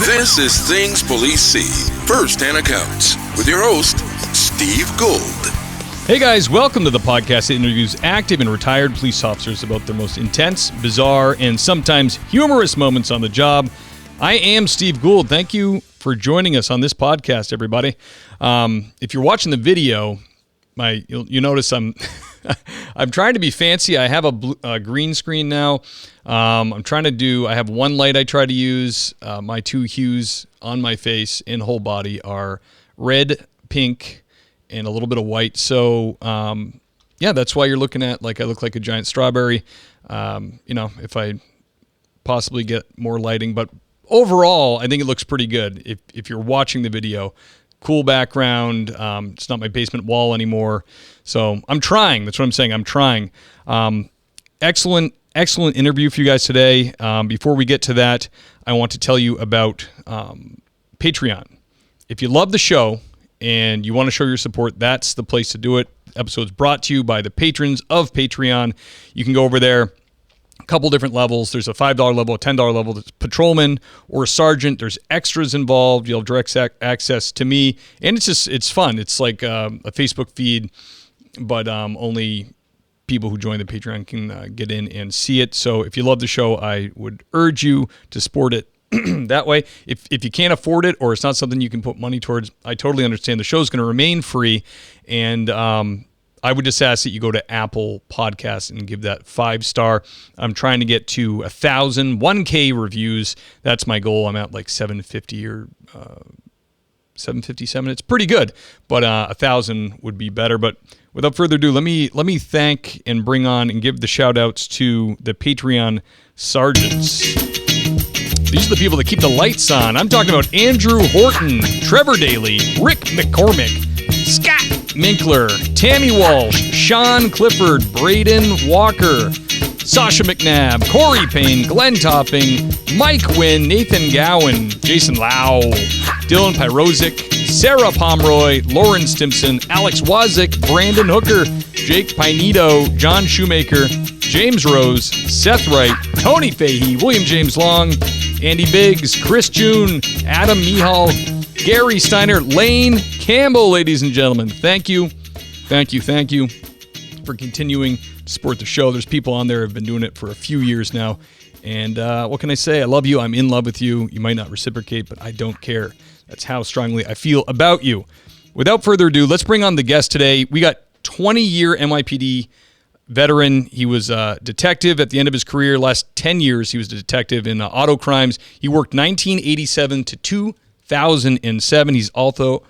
This is Things Police See, First-Hand Accounts, with your host, Steve Gould. Hey guys, welcome to the podcast that interviews active and retired police officers about their most intense, bizarre, and sometimes humorous moments on the job. I am Steve Gould. Thank you for joining us on this podcast, everybody. If you're watching the video, you notice I'm I'm trying to be fancy. I have a green screen now. I have one light I try to use. My two hues on my face and whole body are red, pink, and a little bit of white. So, that's why you're looking at, I look like a giant strawberry, if I possibly get more lighting. But overall, I think it looks pretty good. If you're watching the video, cool background. It's not my basement wall anymore. So I'm trying. That's what I'm saying. I'm trying. Excellent interview for you guys today. Before we get to that, I want to tell you about Patreon. If you love the show and you want to show your support, that's the place to do it. Episodes brought to you by the patrons of Patreon. You can go over there. A couple different levels. There's a $5 level, a $10 level. There's patrolman or a sergeant. There's extras involved. You'll have direct access to me. And it's fun. It's like a Facebook feed, but only people who join the Patreon can get in and see it. So if you love the show, I would urge you to support it that way. If you can't afford it or it's not something you can put money towards, I totally understand. The show's going to remain free, and I would just ask that you go to Apple Podcasts and give that 5-star. I'm trying to get to 1K reviews. That's my goal. I'm at like 750 or 757. It's pretty good, but 1,000 would be better. But without further ado, let me thank and bring on and give the shout outs to the Patreon sergeants. These are the people that keep the lights on. I'm talking about Andrew Horton, Trevor Daly, Rick McCormick, Scott Minkler, Tammy Walsh, Sean Clifford, Braden Walker, Sasha McNabb, Corey Payne, Glenn Topping, Mike Wynn, Nathan Gowan, Jason Lau, Dylan Pyrozik, Sarah Pomeroy, Lauren Stimson, Alex Wazik, Brandon Hooker, Jake Pinedo, John Shoemaker, James Rose, Seth Wright, Tony Fahey, William James Long, Andy Biggs, Chris June, Adam Mihal, Gary Steiner, Lane Campbell, ladies and gentlemen. Thank you for continuing to support the show. There's people on there who have been doing it for a few years now. And what can I say? I love you. I'm in love with you. You might not reciprocate, but I don't care. That's how strongly I feel about you. Without further ado, let's bring on the guest today. We got 20-year NYPD veteran. He was a detective at the end of his career. Last 10 years, he was a detective in auto crimes. He worked 1987 to 2007. He's also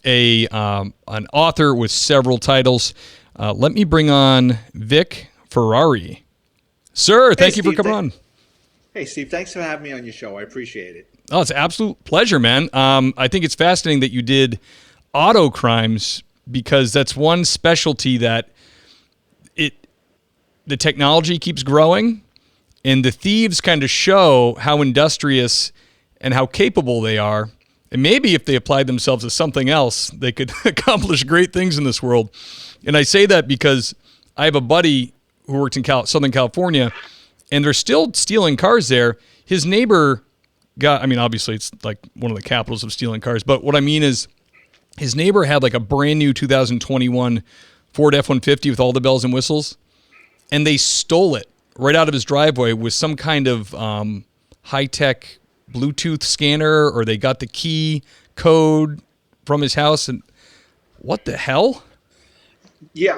an author with several titles. Let me bring on Vic Ferrari. Sir, thank you for coming on. Hey, Steve, thanks for having me on your show. I appreciate it. Oh, it's an absolute pleasure, man. I think it's fascinating that you did auto crimes because that's one specialty that the technology keeps growing, and the thieves kind of show how industrious and how capable they are. And maybe if they applied themselves to something else, they could accomplish great things in this world. And I say that because I have a buddy who works in Southern California, and they're still stealing cars there. His neighbor obviously it's like one of the capitals of stealing cars, but what I mean is his neighbor had like a brand new 2021 Ford F-150 with all the bells and whistles, and they stole it right out of his driveway with some kind of high-tech Bluetooth scanner, or they got the key code from his house. And what the hell? Yeah,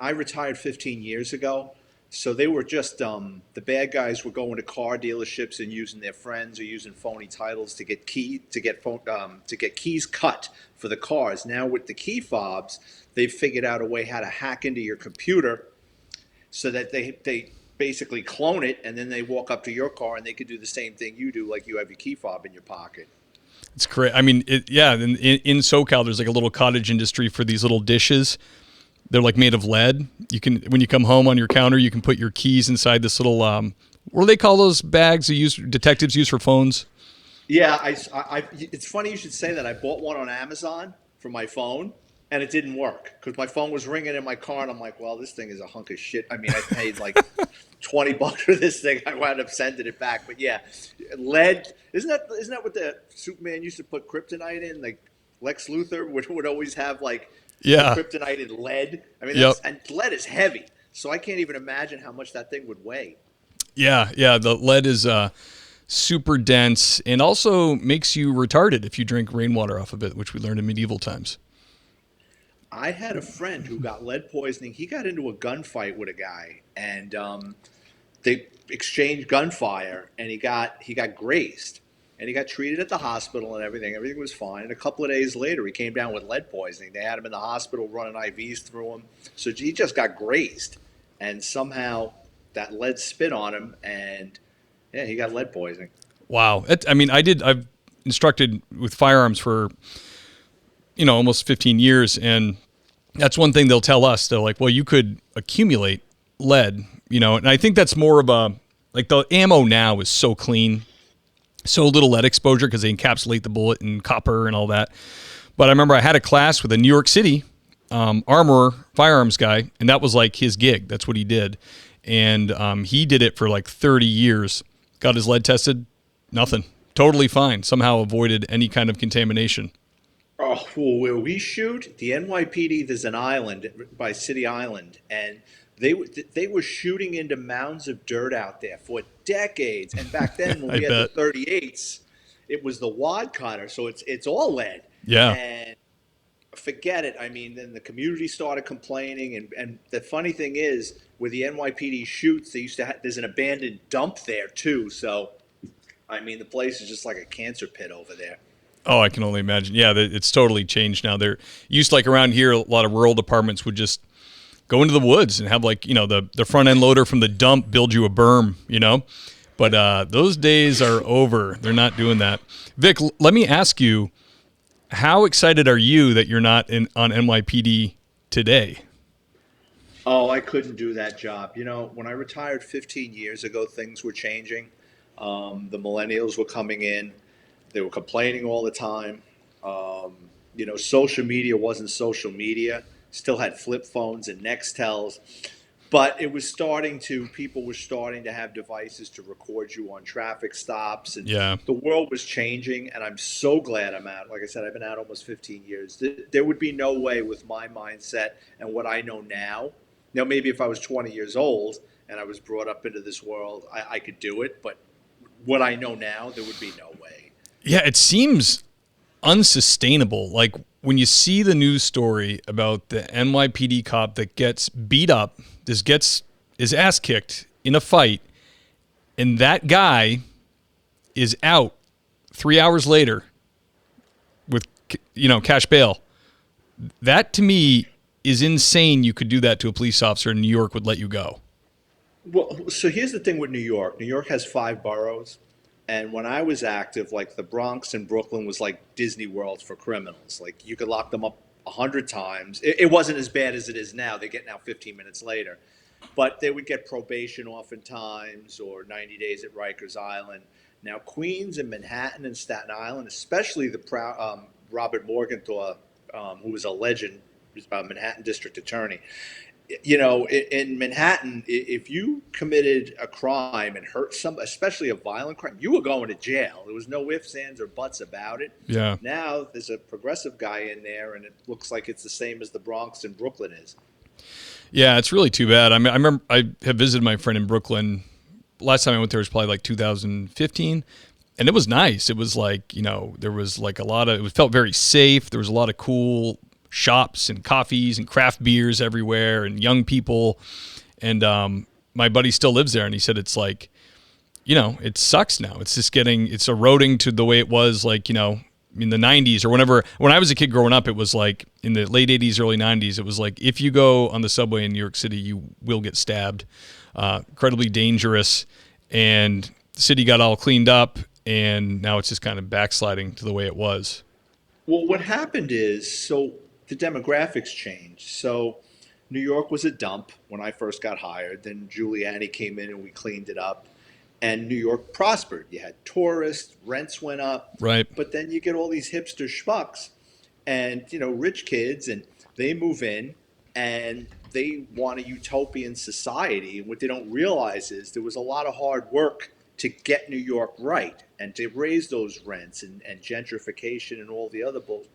I retired 15 years ago, so they were just the bad guys were going to car dealerships and using their friends or using phony titles to get keys cut for the cars. Now with the key fobs, they've figured out a way how to hack into your computer so that they basically clone it, and then they walk up to your car and they could do the same thing you do, like you have your key fob in your pocket. It's crazy. I mean, in SoCal, there's like a little cottage industry for these little dishes. They're like made of lead. You can, when you come home on your counter, you can put your keys inside this little, what do they call those bags detectives use for phones? Yeah, it's funny you should say that. I bought one on Amazon for my phone, and it didn't work because my phone was ringing in my car, and I'm like, well, this thing is a hunk of shit. I mean, I paid like $20 for this thing. I wound up sending it back. But yeah, lead isn't that what the Superman used to put kryptonite in? Like Lex Luthor would always have like the Yeah. kryptonite in lead. I mean, Yep. and lead is heavy, so I can't even imagine how much that thing would weigh. Yeah. Yeah. The lead is super dense and also makes you retarded if you drink rainwater off of it, which we learned in medieval times. I had a friend who got lead poisoning. He got into a gunfight with a guy, and they exchanged gunfire, and he got grazed, and he got treated at the hospital and everything. Everything was fine. And a couple of days later, he came down with lead poisoning. They had him in the hospital running IVs through him, so he just got grazed, and somehow that lead spit on him, and yeah, he got lead poisoning. Wow. I mean, I've instructed with firearms for, almost 15 years. And that's one thing they'll tell us. They're like, well, you could accumulate lead, and I think that's more of like the ammo now is so clean, so little lead exposure because they encapsulate the bullet in copper and all that. But I remember I had a class with a New York City armorer firearms guy, and that was like his gig. That's what he did. And he did it for like 30 years, got his lead tested, nothing, totally fine, somehow avoided any kind of contamination. Oh, well, where we shoot, the NYPD, there's an island by City Island, and they were shooting into mounds of dirt out there for decades. And back then, when I we had the bet. 38s, it was the wad cutter, so it's all lead. Yeah. And forget it. I mean, then the community started complaining, and the funny thing is, where the NYPD shoots, they used to there's an abandoned dump there too. So, I mean, the place is just like a cancer pit over there. Oh, I can only imagine. Yeah, it's totally changed now. There used to, like around here, a lot of rural departments would just go into the woods and have like, the front end loader from the dump build you a berm. But those days are over. They're not doing that. Vic, let me ask you, how excited are you that you're not on NYPD today? Oh, I couldn't do that job. When I retired 15 years ago, things were changing. The millennials were coming in. They were complaining all the time. Social media wasn't social media. Still had flip phones and Nextels, but people were starting to have devices to record you on traffic stops, and Yeah. the world was changing. And I'm so glad I'm out. Like I said, I've been out almost 15 years. There would be no way with my mindset and what I know now. Now, maybe if I was 20 years old and I was brought up into this world, I could do it. But what I know now, there would be no way. Yeah, it seems unsustainable. Like when you see the news story about the NYPD cop that gets beat up, gets his ass kicked in a fight, and that guy is out 3 hours later with cash bail. That to me is insane. You could do that to a police officer, and New York would let you go. Well, so here's the thing with New York. New York has 5 boroughs. And when I was active, like the Bronx and Brooklyn was like Disney World for criminals. Like you could lock them up 100 times. It wasn't as bad as it is now. They get out 15 minutes later. But they would get probation oftentimes or 90 days at Rikers Island. Now, Queens and Manhattan and Staten Island, especially Robert Morgenthau, who was a legend, Manhattan district attorney. In Manhattan, if you committed a crime and hurt somebody, especially a violent crime, you were going to jail. There was no ifs, ands, or buts about it. Yeah. Now there's a progressive guy in there, and it looks like it's the same as the Bronx and Brooklyn is. Yeah, it's really too bad. I mean, I remember I have visited my friend in Brooklyn. Last time I went there was probably like 2015, and it was nice. It was like, there was like it felt very safe. There was a lot of cool shops and coffees and craft beers everywhere and young people. And my buddy still lives there, and he said it's like, it sucks now. It's just it's eroding to the way it was like, in the 90s or whenever. When I was a kid growing up, it was like in the late 80s, early 90s, it was like if you go on the subway in New York City, you will get stabbed. Incredibly dangerous. And the city got all cleaned up, and now it's just kind of backsliding to the way it was. Well, what happened is, so the demographics changed. So New York was a dump when I first got hired. Then Giuliani came in and we cleaned it up. And New York prospered. You had tourists, rents went up. Right. But then you get all these hipster schmucks and, rich kids. And they move in and they want a utopian society. And what they don't realize is there was a lot of hard work to get New York right and to raise those rents and gentrification and all the other bull.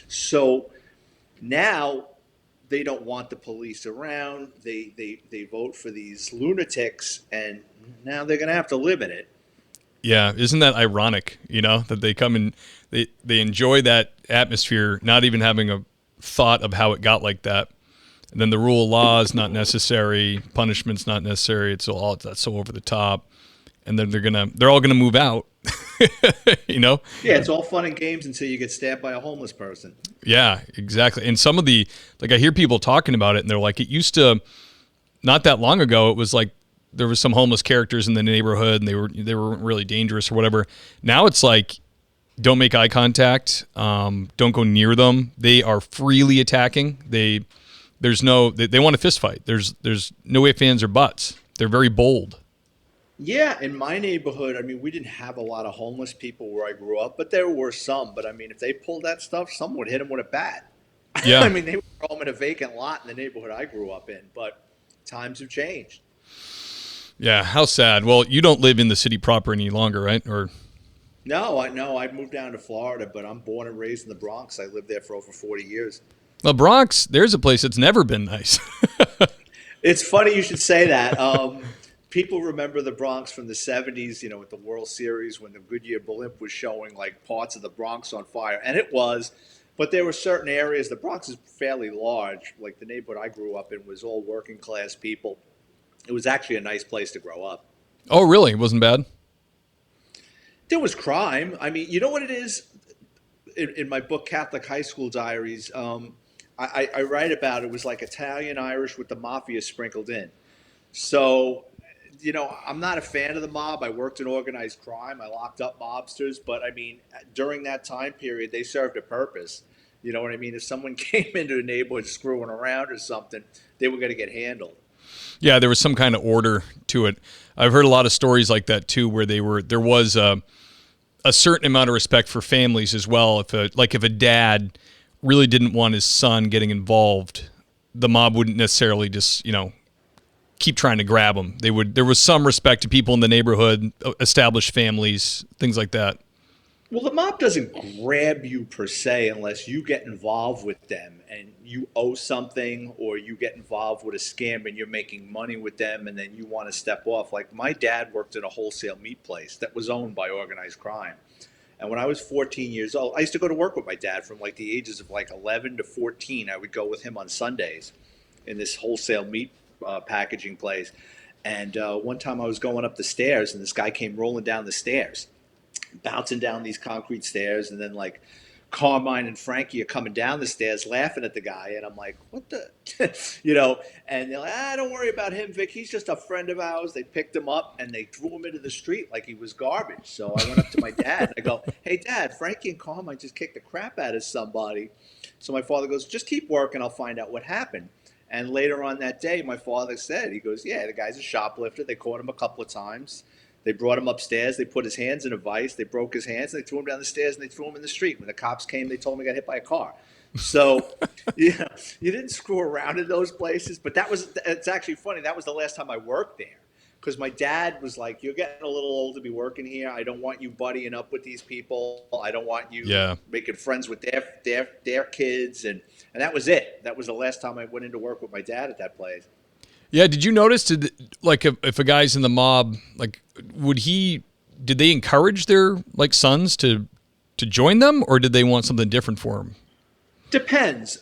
So now they don't want the police around. They vote for these lunatics, and now they're going to have to live in it. Yeah, isn't that ironic, that they come and they enjoy that atmosphere, not even having a thought of how it got like that. And then the rule of law is not necessary, punishment's not necessary, that's so over the top. And then they're all gonna move out. Yeah, it's all fun and games until you get stabbed by a homeless person. Yeah, exactly. And some of I hear people talking about it and they're like, it used to, not that long ago, it was like there was some homeless characters in the neighborhood and they were really dangerous or whatever. Now it's like, don't make eye contact, don't go near them. They are freely attacking. They want a fist fight. There's no ifs, ands, or buts. They're very bold. Yeah, in my neighborhood, I mean, we didn't have a lot of homeless people where I grew up, but there were some. But I mean, if they pulled that stuff, someone would hit them with a bat. Yeah. I mean, they were home in a vacant lot in the neighborhood I grew up in, but times have changed. Yeah, how sad. Well, you don't live in the city proper any longer, right? Or No, I know. I moved down to Florida, but I'm born and raised in the Bronx. I lived there for over 40 years. the Bronx, there's a place that's never been nice. It's funny you should say that. People remember the Bronx from the 70s, with the World Series when the Goodyear blimp was showing like parts of the Bronx on fire. And it was, but there were certain areas. The Bronx is fairly large. Like the neighborhood I grew up in was all working class people. It was actually a nice place to grow up. Oh, really? It wasn't bad? There was crime. I mean, you know what it is? In my book, Catholic High School Diaries, I write about it was like Italian Irish with the mafia sprinkled in. So, I'm not a fan of the mob. I worked in organized crime. I locked up mobsters. But I mean, during that time period, they served a purpose. You know what I mean? If someone came into a neighborhood screwing around or something, they were going to get handled. Yeah, there was some kind of order to it. I've heard a lot of stories like that too, where there was a certain amount of respect for families as well. If a dad really didn't want his son getting involved, the mob wouldn't necessarily just keep trying to grab him. There was some respect to people in the neighborhood, established families, things like that. Well, the mob doesn't grab you per se unless you get involved with them and you owe something or you get involved with a scam and you're making money with them and then you want to step off. Like my dad worked in a wholesale meat place that was owned by organized crime. And when I was 14 years old, I used to go to work with my dad from like the ages of like 11 to 14. I would go with him on Sundays in this wholesale meat packaging place. And one time I was going up the stairs and this guy came rolling down the stairs, bouncing down these concrete stairs, and then like Carmine and Frankie are coming down the stairs laughing at the guy, and I'm like, what the and they're like, don't worry about him, Vic, he's just a friend of ours. They picked him up and they threw him into the street like he was garbage. So I went up to my dad and I go, hey Dad, Frankie and Carmine just kicked the crap out of somebody. So my father goes, just keep working, I'll find out what happened. And later on that day, my father said, he goes, yeah, the guy's a shoplifter. They caught him a couple of times. They brought him upstairs. They put his hands in a vice. They broke his hands. And they threw him down the stairs and they threw him in the street. When the cops came, they told him he got hit by a car. So, you didn't screw around in those places. But it's actually funny. That was the last time I worked there. Because my dad was like, you're getting a little old to be working here. I don't want you buddying up with these people. I don't want you making friends with their kids. And that was it. That was the last time I went into work with my dad at that place. Yeah, did you notice, if a guy's in the mob, like, did they encourage their, like, sons to join them, or did they want something different for them? Depends.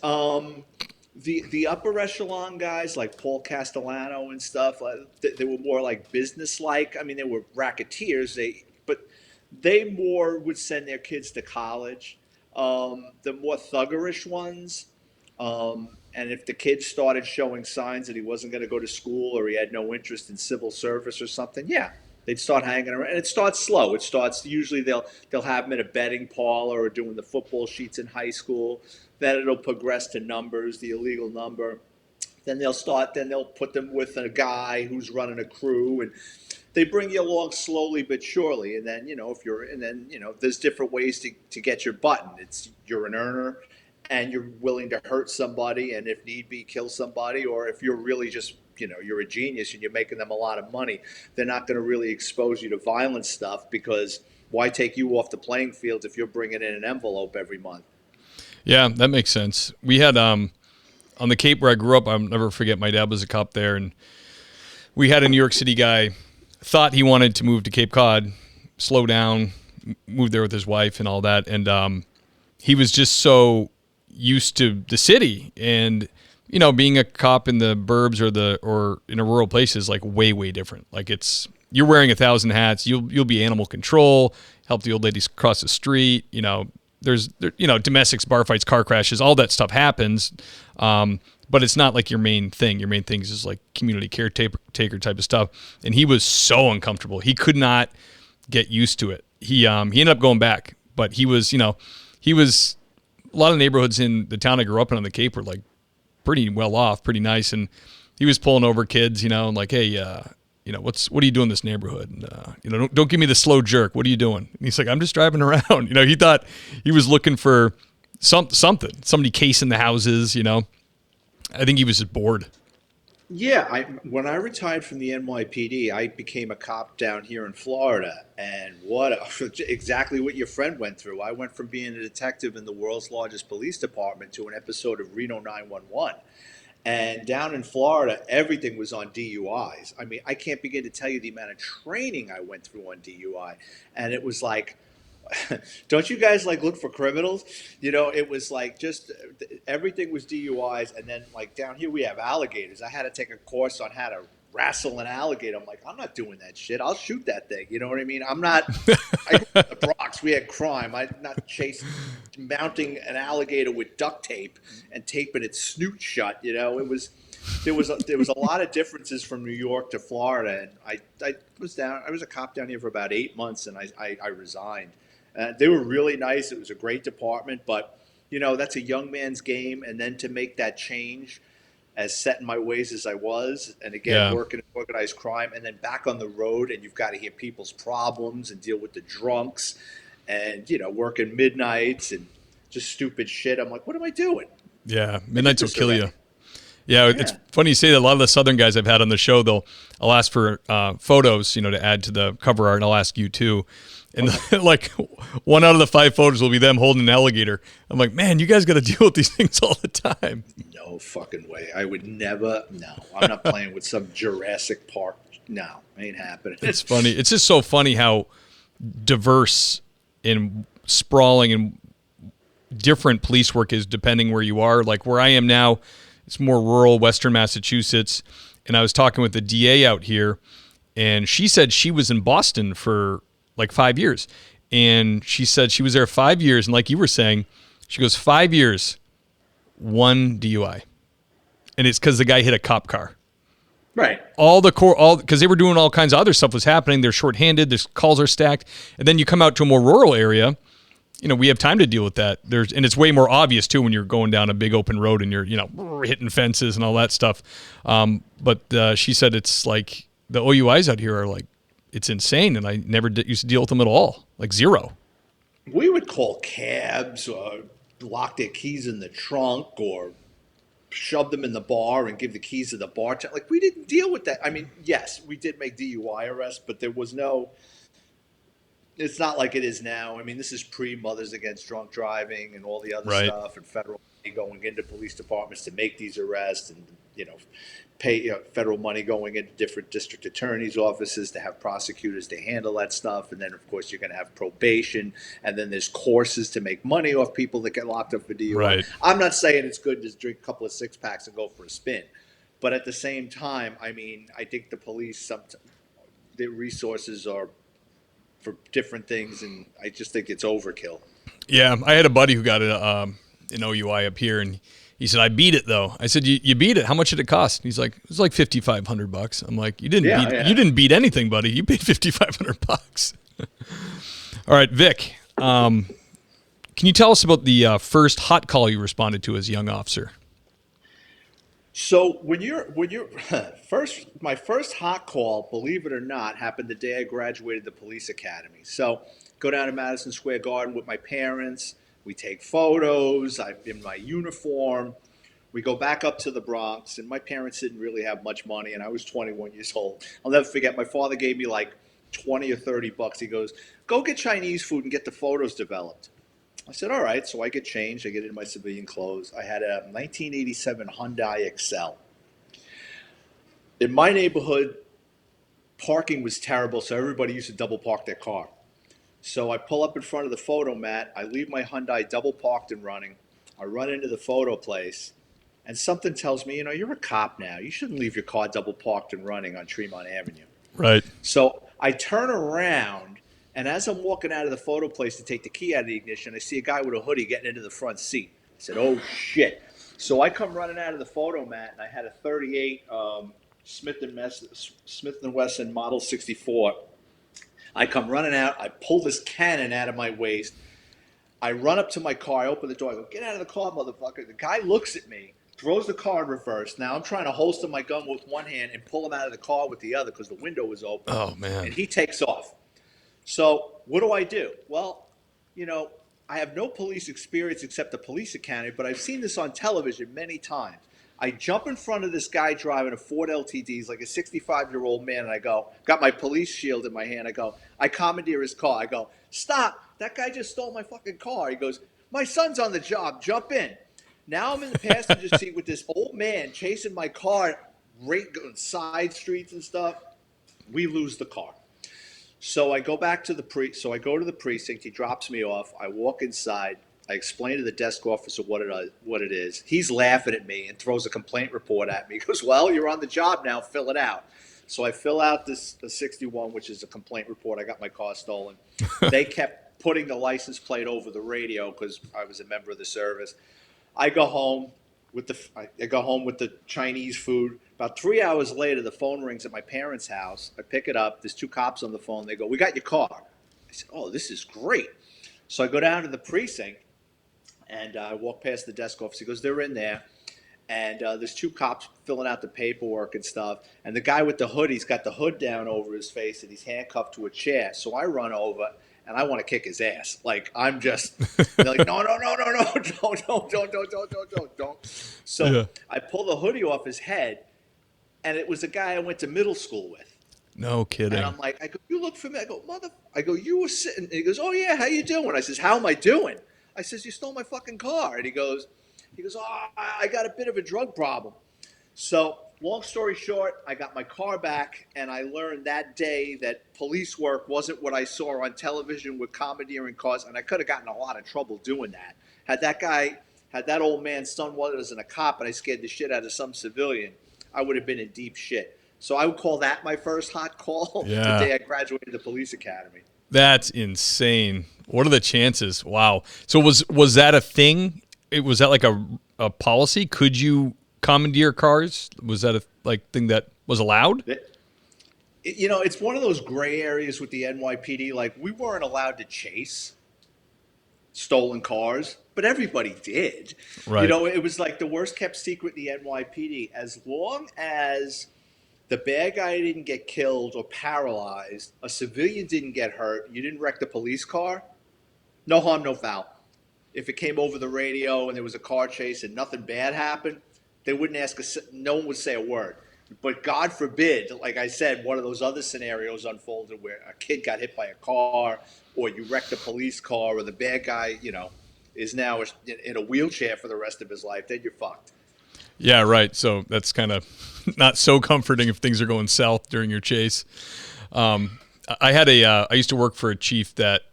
The upper echelon guys, like Paul Castellano and stuff, they were more, like, business-like. I mean, they were racketeers, but they more would send their kids to college. The more thuggerish ones, and if the kid started showing signs that he wasn't going to go to school or he had no interest in civil service or something, yeah, they'd start hanging around. And it starts slow. It starts usually they'll have them in a betting parlor or doing the football sheets in high school. Then it'll progress to numbers, the illegal number. Then they'll put them with a guy who's running a crew, and they bring you along slowly but surely. And then there's different ways to get your button. You're an earner. and you're willing to hurt somebody and if need be kill somebody, or if you're really just, you're a genius and you're making them a lot of money, they're not going to really expose you to violent stuff, because why take you off the playing field if you're bringing in an envelope every month? Yeah, that makes sense. We had on the Cape where I grew up, I'll never forget, my dad was a cop there, and we had a New York City guy, thought he wanted to move to Cape Cod, slow down, move there with his wife and all that, and he was just so used to the city, and being a cop in the burbs or in a rural place is like way different. Like you're wearing 1,000 hats. You'll be animal control, help the old ladies cross the street. There's domestics, bar fights, car crashes, all that stuff happens. But it's not like your main thing. Your main thing is just like community caretaker type of stuff. And he was so uncomfortable. He could not get used to it. He ended up going back, but he was a lot of neighborhoods in the town I grew up in on the Cape were like pretty well off, pretty nice. And he was pulling over kids, and like, hey, what are you doing in this neighborhood? And, don't give me the slow jerk. What are you doing? And he's like, I'm just driving around. He thought he was looking for somebody casing the houses, I think he was just bored. Yeah, when I retired from the NYPD, I became a cop down here in Florida, and exactly what your friend went through. I went from being a detective in the world's largest police department to an episode of Reno 911. And down in Florida, everything was on DUIs. I mean, I can't begin to tell you the amount of training I went through on DUI. And it was like, don't you guys like look for criminals? It was like just everything was DUIs. And then like down here we have alligators. I had to take a course on how to wrestle an alligator. I'm like, I'm not doing that shit. I'll shoot that thing. You know what I mean? I'm not. I grew up in the Bronx. We had crime. I'm not mounting an alligator with duct tape and taping its snoot shut. It was. There was a lot of differences from New York to Florida, and I was a cop down here for about 8 months, and I resigned. They were really nice. It was a great department, but that's a young man's game. And then to make that change, as set in my ways as I was, and again working in organized crime, and then back on the road, and you've got to hear people's problems and deal with the drunks, and working midnights and just stupid shit. I'm like, what am I doing? Yeah, midnights will kill you. Yeah, it's funny you say that. A lot of the Southern guys I've had on the show, I'll ask for photos, to add to the cover art, and I'll ask you too. And like 1 out of the 5 photos will be them holding an alligator. I'm like, man, you guys got to deal with these things all the time. No fucking way. I would never. No, I'm not playing with some Jurassic Park. No, ain't happening. It's funny. It's just so funny how diverse and sprawling and different police work is depending where you are. Like where I am now, it's more rural, Western Massachusetts. And I was talking with the DA out here, and she said she was in Boston for like 5 years. And she said she was there 5 years. And like you were saying, she goes, 5 years, 1 DUI. And it's because the guy hit a cop car. Right. Because they were doing all kinds of other stuff was happening. They're shorthanded. Their calls are stacked. And then you come out to a more rural area. We have time to deal with that. And it's way more obvious too when you're going down a big open road and you're, hitting fences and all that stuff. But she said it's like the OUIs out here are like, it's insane. And I never used to deal with them at all. Like zero. We would call cabs or lock their keys in the trunk or shove them in the bar and give the keys to the bartender. Like we didn't deal with that. I mean, yes, we did make DUI arrests, but there was no. It's not like it is now. I mean, this is pre-Mothers Against Drunk Driving and all the other stuff, and federal money going into police departments to make these arrests, and pay federal money going into different district attorneys' offices to have prosecutors to handle that stuff. And then, of course, you're going to have probation, and then there's courses to make money off people that get locked up for DUI. Right. I'm not saying it's good to drink a couple of 6-packs and go for a spin, but at the same time, I mean, I think the police, their resources are for different things, and I just think it's overkill. Yeah, I had a buddy who got an OUI up here, and he said, I beat it though. I said, you beat it. How much did it cost? He's like, it was like $5,500. I'm like, you didn't beat anything, buddy. You paid $5,500. All right, Vic, can you tell us about the first hot call you responded to as a young officer? So when you're my first hot call, believe it or not, happened the day I graduated the police academy. So go down to Madison Square Garden with my parents. We take photos. I'm in my uniform. We go back up to the Bronx, and my parents didn't really have much money, and I was 21 years old. I'll never forget, my father gave me like 20 or 30 bucks. He goes, go get Chinese food and get the photos developed. I said, all right. So I get changed. I get into my civilian clothes. I had a 1987 Hyundai Excel. In my neighborhood, parking was terrible, so everybody used to double park their car. So I pull up in front of the photo mat. I leave my Hyundai double parked and running. I run into the photo place, and something tells me, you're a cop now. You shouldn't leave your car double parked and running on Tremont Avenue. Right. So I turn around, and as I'm walking out of the photo place to take the key out of the ignition, I see a guy with a hoodie getting into the front seat. I said, oh, shit. So I come running out of the photo mat, and I had a 38 Smith & Wesson Model 64. I come running out. I pull this cannon out of my waist. I run up to my car. I open the door. I go, get out of the car, motherfucker. The guy looks at me, throws the car in reverse. Now I'm trying to holster my gun with one hand and pull him out of the car with the other because the window was open. Oh, man. And he takes off. So what do? Well, I have no police experience except the police academy, but I've seen this on television many times. I jump in front of this guy driving a Ford LTD. He's like a 65-year-old man, and I go, got my police shield in my hand. I commandeer his car. I go, stop. That guy just stole my fucking car. He goes, my son's on the job. Jump in. Now I'm in the passenger seat with this old man chasing my car, right on side streets and stuff. We lose the car. So I go back to I go to the precinct. He drops me off. I walk inside. I explain to the desk officer what it is. He's laughing at me and throws a complaint report at me. He goes, well, you're on the job now. Fill it out. So I fill out the 61, which is a complaint report. I got my car stolen. They kept putting the license plate over the radio because I was a member of the service. I go home with the Chinese food. About 3 hours later, the phone rings at my parents' house. I pick it up. There's two cops on the phone. They go, we got your car. I said, oh, this is great. So I go down to the precinct. And I walk past the desk office. He goes, they're in there. And there's two cops filling out the paperwork and stuff. And the guy with the hood, he's got the hood down over his face and he's handcuffed to a chair. So I run over and I want to kick his ass. Like, I'm just, they're like, no, don't. So yeah. I pull the hoodie off his head, and it was a guy I went to middle school with. No kidding. And I'm like, you look familiar. I go, you were sitting. And he goes, oh, yeah, how you doing? I says, how am I doing? I says, you stole my fucking car. And he goes, oh, I got a bit of a drug problem. So long story short, I got my car back, and I learned that day that police work wasn't what I saw on television with commandeering cars, and I could have gotten a lot of trouble doing that. Had that old man's son wasn't a cop and I scared the shit out of some civilian, I would have been in deep shit. So I would call that my first hot call the day I graduated the police academy. That's insane. What are the chances? Wow. So was that a thing? Was that like a policy? Could you commandeer cars? Was that a thing that was allowed? It's one of those gray areas with the NYPD. Like, we weren't allowed to chase stolen cars, but everybody did. Right. It was like the worst kept secret in the NYPD. As long as the bad guy didn't get killed or paralyzed, a civilian didn't get hurt, you didn't wreck the police car, no harm, no foul. If it came over the radio and there was a car chase and nothing bad happened, they wouldn't no one would say a word. But God forbid, like I said, one of those other scenarios unfolded where a kid got hit by a car, or you wrecked a police car, or the bad guy, is now in a wheelchair for the rest of his life, then you're fucked. Yeah, right. So that's kind of not so comforting if things are going south during your chase. I used to work for a chief that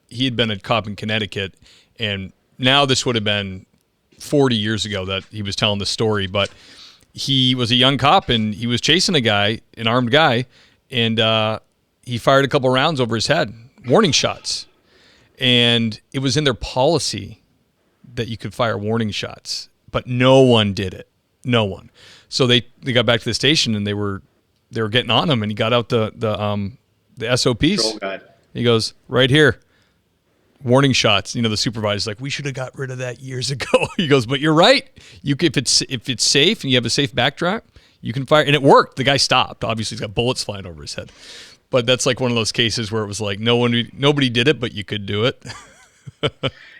he had been a cop in Connecticut, and now this would have been 40 years ago that he was telling the story, but he was a young cop and he was chasing an armed guy, and he fired a couple rounds over his head, warning shots. And it was in their policy that you could fire warning shots, but no one did it. No one. So they got back to the station and they were getting on him, and he got out the SOPs. He goes, right here, warning shots. The supervisor's like, we should have got rid of that years ago. He goes, but you're right. If it's safe and you have a safe backdrop, you can fire. And it worked. The guy stopped. Obviously, he's got bullets flying over his head. But that's like one of those cases where it was like nobody did it, but you could do it.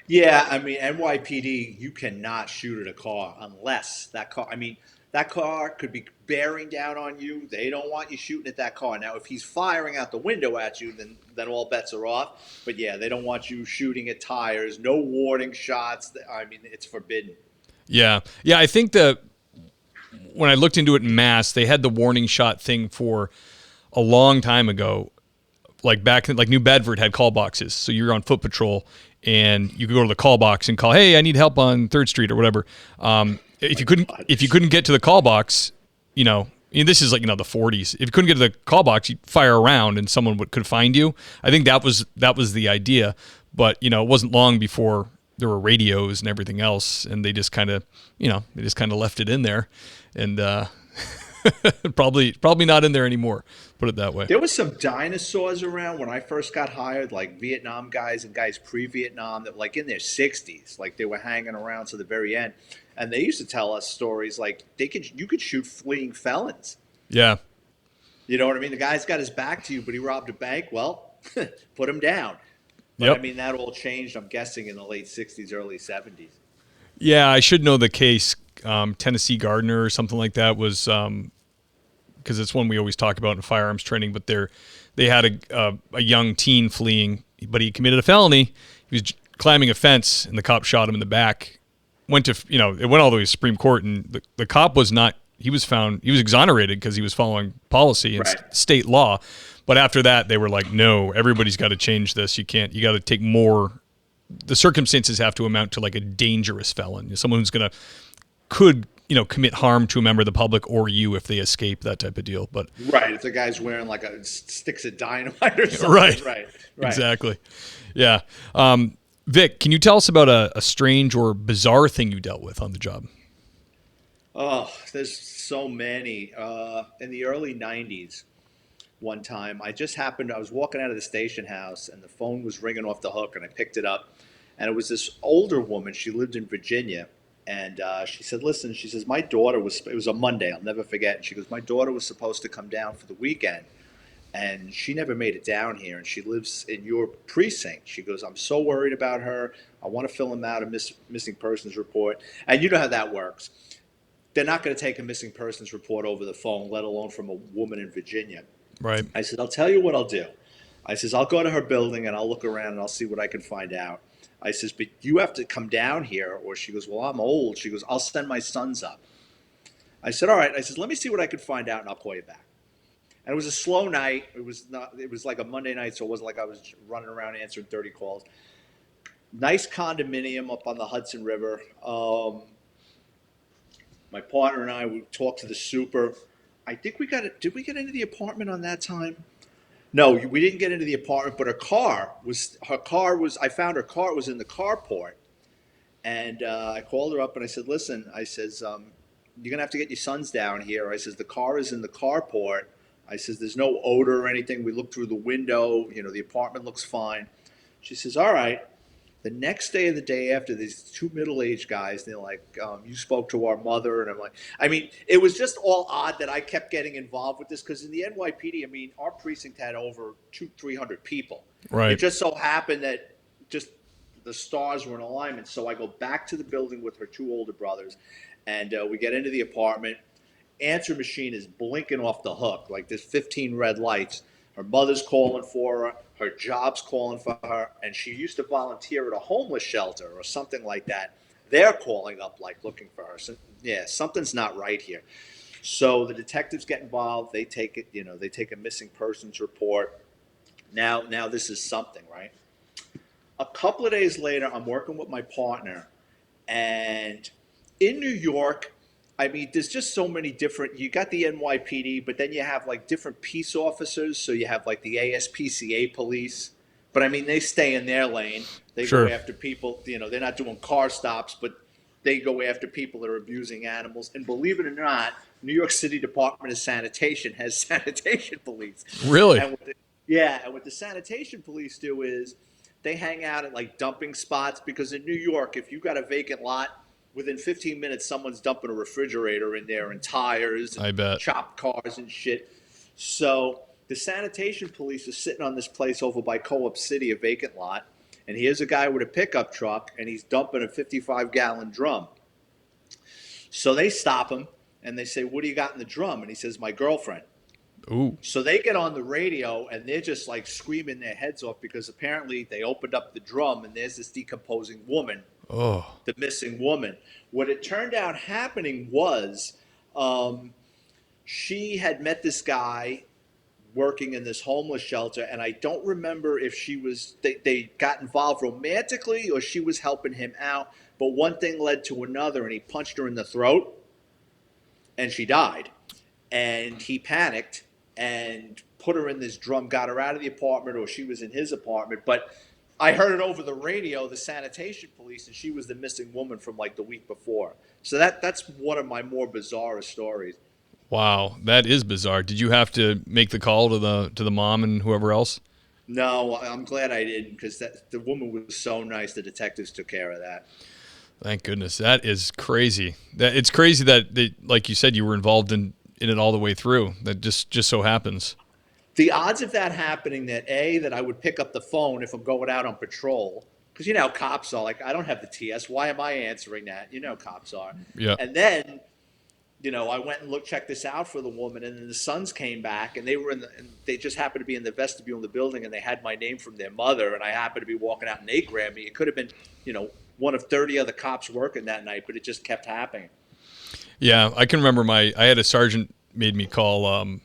Yeah, I mean, NYPD, you cannot shoot at a car unless that car, I mean, that car could be bearing down on you. They don't want you shooting at that car. Now, if he's firing out the window at you, then all bets are off. But yeah, they don't want you shooting at tires, no warning shots. I mean, it's forbidden. Yeah. Yeah. I think that when I looked into it in mass, they had the warning shot thing for a long time ago. Like back in, like New Bedford had call boxes. So you're on foot patrol and you could go to the call box and call, hey, I need help on 3rd Street or whatever. If you couldn't, God. if you couldn't get to the call box, this is like, the 40s. If you couldn't get to the call box, you'd fire around and someone could find you. I think that was the idea. But, it wasn't long before there were radios and everything else. And they just kind of, left it in there. And probably not in there anymore. Put it that way. There was some dinosaurs around when I first got hired, like Vietnam guys and guys pre-Vietnam that like in their 60s, like they were hanging around to the very end. And they used to tell us stories like you could shoot fleeing felons. Yeah. You know what I mean? The guy's got his back to you, but he robbed a bank. Well, put him down. But Yep. I mean, that all changed, I'm guessing, in the late 60s, early 70s. Yeah, I should know the case. Tennessee Gardner or something like that was because it's one we always talk about in firearms training. But they had a young teen fleeing, but he committed a felony. He was climbing a fence, and the cop shot him in the back. It went all the way to Supreme Court, and the cop was not. He was exonerated because he was following policy and Right. state law. But after that, they were like, no, everybody's got to change this. You got to take more. The circumstances have to amount to like a dangerous felon, someone who's could commit harm to a member of the public or you if they escape, that type of deal. But Right. If the guy's wearing like sticks of dynamite or something. Right. Right. Exactly. Yeah. Vic, can you tell us about a strange or bizarre thing you dealt with on the job? Oh, there's so many. In the early 90s, one time, I was walking out of the station house and the phone was ringing off the hook and I picked it up. And it was this older woman. She lived in Virginia. And she said, listen, she says, it was a Monday, I'll never forget. And she goes, my daughter was supposed to come down for the weekend. And she never made it down here. And she lives in your precinct. She goes, I'm so worried about her. I want to fill him out a missing persons report. And you know how that works. They're not going to take a missing persons report over the phone, let alone from a woman in Virginia. Right. I said, I'll tell you what I'll do. I says, I'll go to her building and I'll look around and I'll see what I can find out. I says, but you have to come down here. Or she goes, well, I'm old. She goes, I'll send my sons up. I said, all right. I says, let me see what I can find out and I'll call you back. And it was a slow night. It was like a Monday night, so it wasn't like I was running around answering 30 calls. Nice condominium up on the Hudson River. My partner and I, we talked to the super. I think did we get into the apartment on that time? No, we didn't get into the apartment, but I found her car was in the carport. And I called her up and I said, listen, I says, you're going to have to get your sons down here. I says, the car is in the carport. I says, there's no odor or anything. We looked through the window. The apartment looks fine. She says, all right. The next day or the day after, these two middle-aged guys, they're like, you spoke to our mother. And I'm like, I mean, it was just all odd that I kept getting involved with this because in the NYPD, I mean, our precinct had over 300 people. Right. It just so happened that just the stars were in alignment. So I go back to the building with her two older brothers, and we get into the apartment. Answer machine is blinking off the hook. Like there's 15 red lights. Her mother's calling for her. Her job's calling for her. And she used to volunteer at a homeless shelter or something like that. They're calling up, like, looking for her. So, yeah, something's not right here. So the detectives get involved. They take it, they take a missing persons report. Now this is something, right? A couple of days later, I'm working with my partner. And in New York, I mean, there's just so many different. You got the NYPD, but then you have like different peace officers. So you have like the ASPCA police, but I mean, they stay in their lane. They Sure. go after people. They're not doing car stops, but they go after people that are abusing animals. And believe it or not, New York City Department of Sanitation has sanitation police. Really? And what the sanitation police do is they hang out at like dumping spots because in New York, if you got a vacant lot, within 15 minutes, someone's dumping a refrigerator in there and tires I and bet. chopped cars and shit. So the sanitation police are sitting on this place over by Co-op City, a vacant lot, and here's a guy with a pickup truck, and he's dumping a 55-gallon drum. So they stop him, and they say, "What do you got in the drum?" And he says, "My girlfriend." Ooh. So they get on the radio, and they're just like screaming their heads off because apparently they opened up the drum, and there's this decomposing woman, Oh. the missing woman. What it turned out happening was she had met this guy working in this homeless shelter, and I don't remember if they got involved romantically or she was helping him out, but one thing led to another, and he punched her in the throat, and she died. And he panicked and put her in this drum, got her out of the apartment, or she was in his apartment. But I heard it over the radio, the sanitation police, and she was the missing woman from like the week before. So that's one of my more bizarre stories. Wow, that is bizarre. Did you have to make the call to the mom and whoever else? No, I'm glad I didn't, because the woman was so nice. The detectives took care of that. Thank goodness. That is crazy. It's crazy that like you said, you were involved in it all the way through. That just so happens. The odds of that happening, that I would pick up the phone if I'm going out on patrol, because you know how cops are. Like, I don't have the TS. Why am I answering that? You know how cops are. Yeah. And then, I went and checked this out for the woman, and then the sons came back, and and they just happened to be in the vestibule of the building, and they had my name from their mother, and I happened to be walking out, and they grabbed me. It could have been, one of 30 other cops working that night, but it just kept happening. Yeah, I can remember I had a sergeant made me call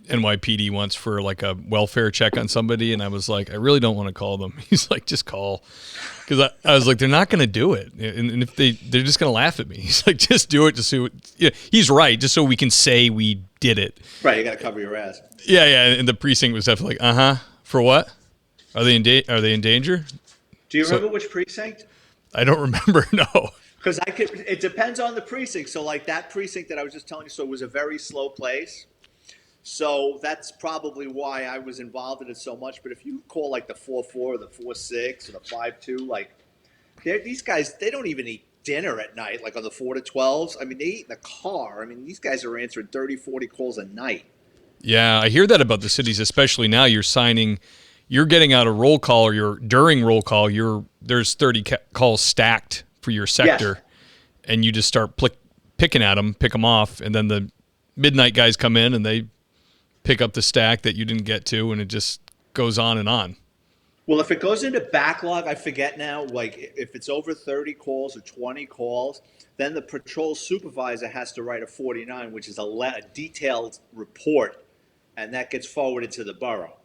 NYPD once for like a welfare check on somebody, and I was like, I really don't want to call them. He's like, just call, because I was like, they're not going to do it, and if they're just going to laugh at me. He's like, just do it to see what. Yeah, he's right, just so we can say we did it. Right, you got to cover your ass. Yeah, and the precinct was definitely like, for what? Are they in danger? Do you remember which precinct? I don't remember. No. Because it depends on the precinct. So like that precinct that I was just telling you, so it was a very slow place. So that's probably why I was involved in it so much. But if you call like the 4-4 or the 4-6 or the 5-2, like these guys, they don't even eat dinner at night, like on the 4 to 12s. I mean, they eat in the car. I mean, these guys are answering 30, 40 calls a night. Yeah, I hear that about the cities, especially now. You're getting out a roll call, or during roll call, there's 30 calls stacked for your sector, yes. And you just start picking at them, pick them off, and then the midnight guys come in and they pick up the stack that you didn't get to, and it just goes on and on. Well, if it goes into backlog, I forget now, like if it's over 30 calls or 20 calls, then the patrol supervisor has to write a 49, which is a detailed report, and that gets forwarded to the borough.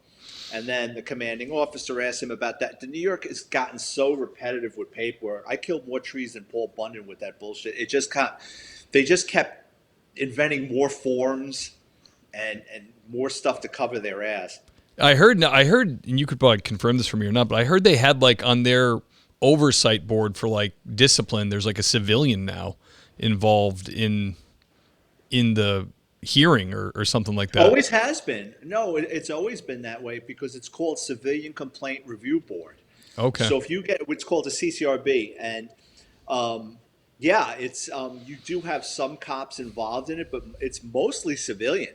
And then the commanding officer asks him about that. The New York has gotten so repetitive with paperwork. I killed more trees than Paul Bunyan with that bullshit. They just kept inventing more forms and more stuff to cover their ass. I heard, and you could probably confirm this for me or not, but I heard they had like on their oversight board for like discipline, there's like a civilian now involved in the hearing or something like that. Always has been. No, it's always been that way because it's called Civilian Complaint Review Board. Okay. So if you get what's called a CCRB, and it's you do have some cops involved in it, but it's mostly civilian.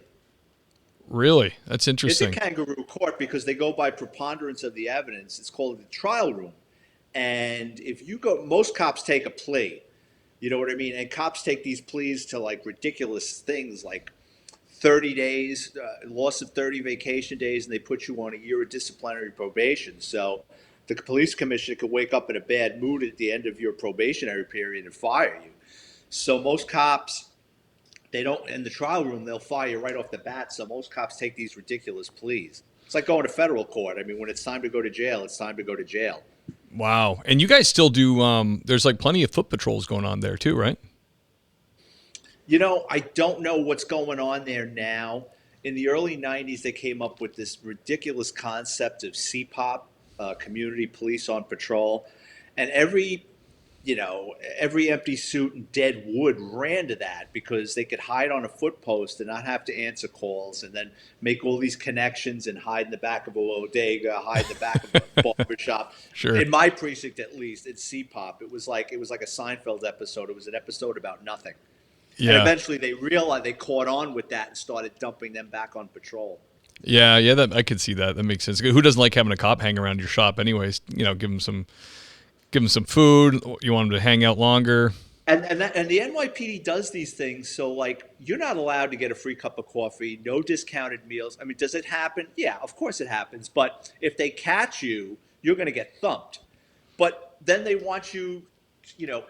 Really? That's interesting. It's a kangaroo court because they go by preponderance of the evidence. It's called the trial room. And if you go, most cops take a plea. You know what I mean? And cops take these pleas to like ridiculous things like 30 days, loss of 30 vacation days, and they put you on a year of disciplinary probation. So the police commissioner could wake up in a bad mood at the end of your probationary period and fire you. So most cops, they don't, in the trial room, they'll fire you right off the bat. So most cops take these ridiculous pleas. It's like going to federal court. I mean, when it's time to go to jail, it's time to go to jail. Wow. And you guys still do, there's like plenty of foot patrols going on there too, right? You know, I don't know what's going on there now. In the early 90s, they came up with this ridiculous concept of CPOP, community police on patrol. And every empty suit and dead wood ran to that because they could hide on a foot post and not have to answer calls and then make all these connections and hide in the back of a bodega, hide in the back of a barbershop. Sure. In my precinct, at least, it's CPOP. It was like a Seinfeld episode. It was an episode about nothing. Yeah. And eventually they realized they caught on with that and started dumping them back on patrol. Yeah, that I could see that. That makes sense. Who doesn't like having a cop hang around your shop, anyways? Give them some food. You want them to hang out longer. And the NYPD does these things. So like, you're not allowed to get a free cup of coffee, no discounted meals. I mean, does it happen? Yeah, of course it happens. But if they catch you, you're going to get thumped. But then they want you, you know,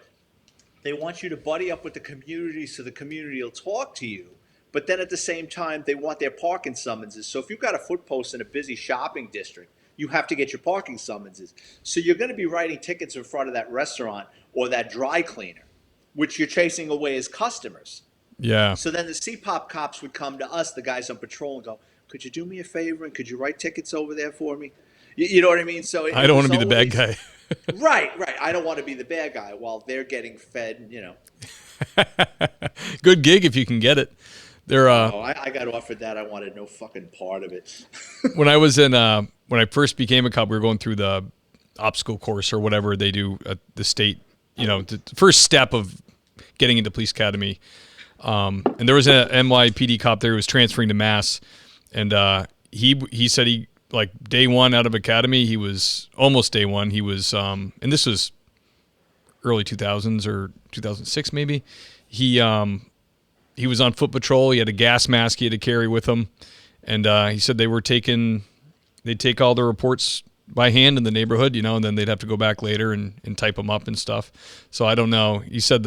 they want you to buddy up with the community so the community will talk to you. But then at the same time, they want their parking summonses. So if you've got a foot post in a busy shopping district, you have to get your parking summonses. So you're going to be writing tickets in front of that restaurant or that dry cleaner, which you're chasing away as customers. Yeah. So then the CPOP cops would come to us, the guys on patrol, and go, "Could you do me a favor and could you write tickets over there for me?" You know what I mean? So I don't want to be the bad guy. Right. I don't want to be the bad guy while they're getting fed, Good gig if you can get it. They're I got offered that. I wanted no fucking part of it. when I first became a cop, we were going through the obstacle course or whatever they do at the state. The first step of getting into police academy. And there was an NYPD cop there who was transferring to Mass, and he said he, like, day one out of academy, he was almost day one. He was and this was early 2000s or 2006 maybe. He was on foot patrol. He had a gas mask he had to carry with him, and he said they'd take all the reports by hand in the neighborhood, and then they'd have to go back later and type them up and stuff. So I don't know. He said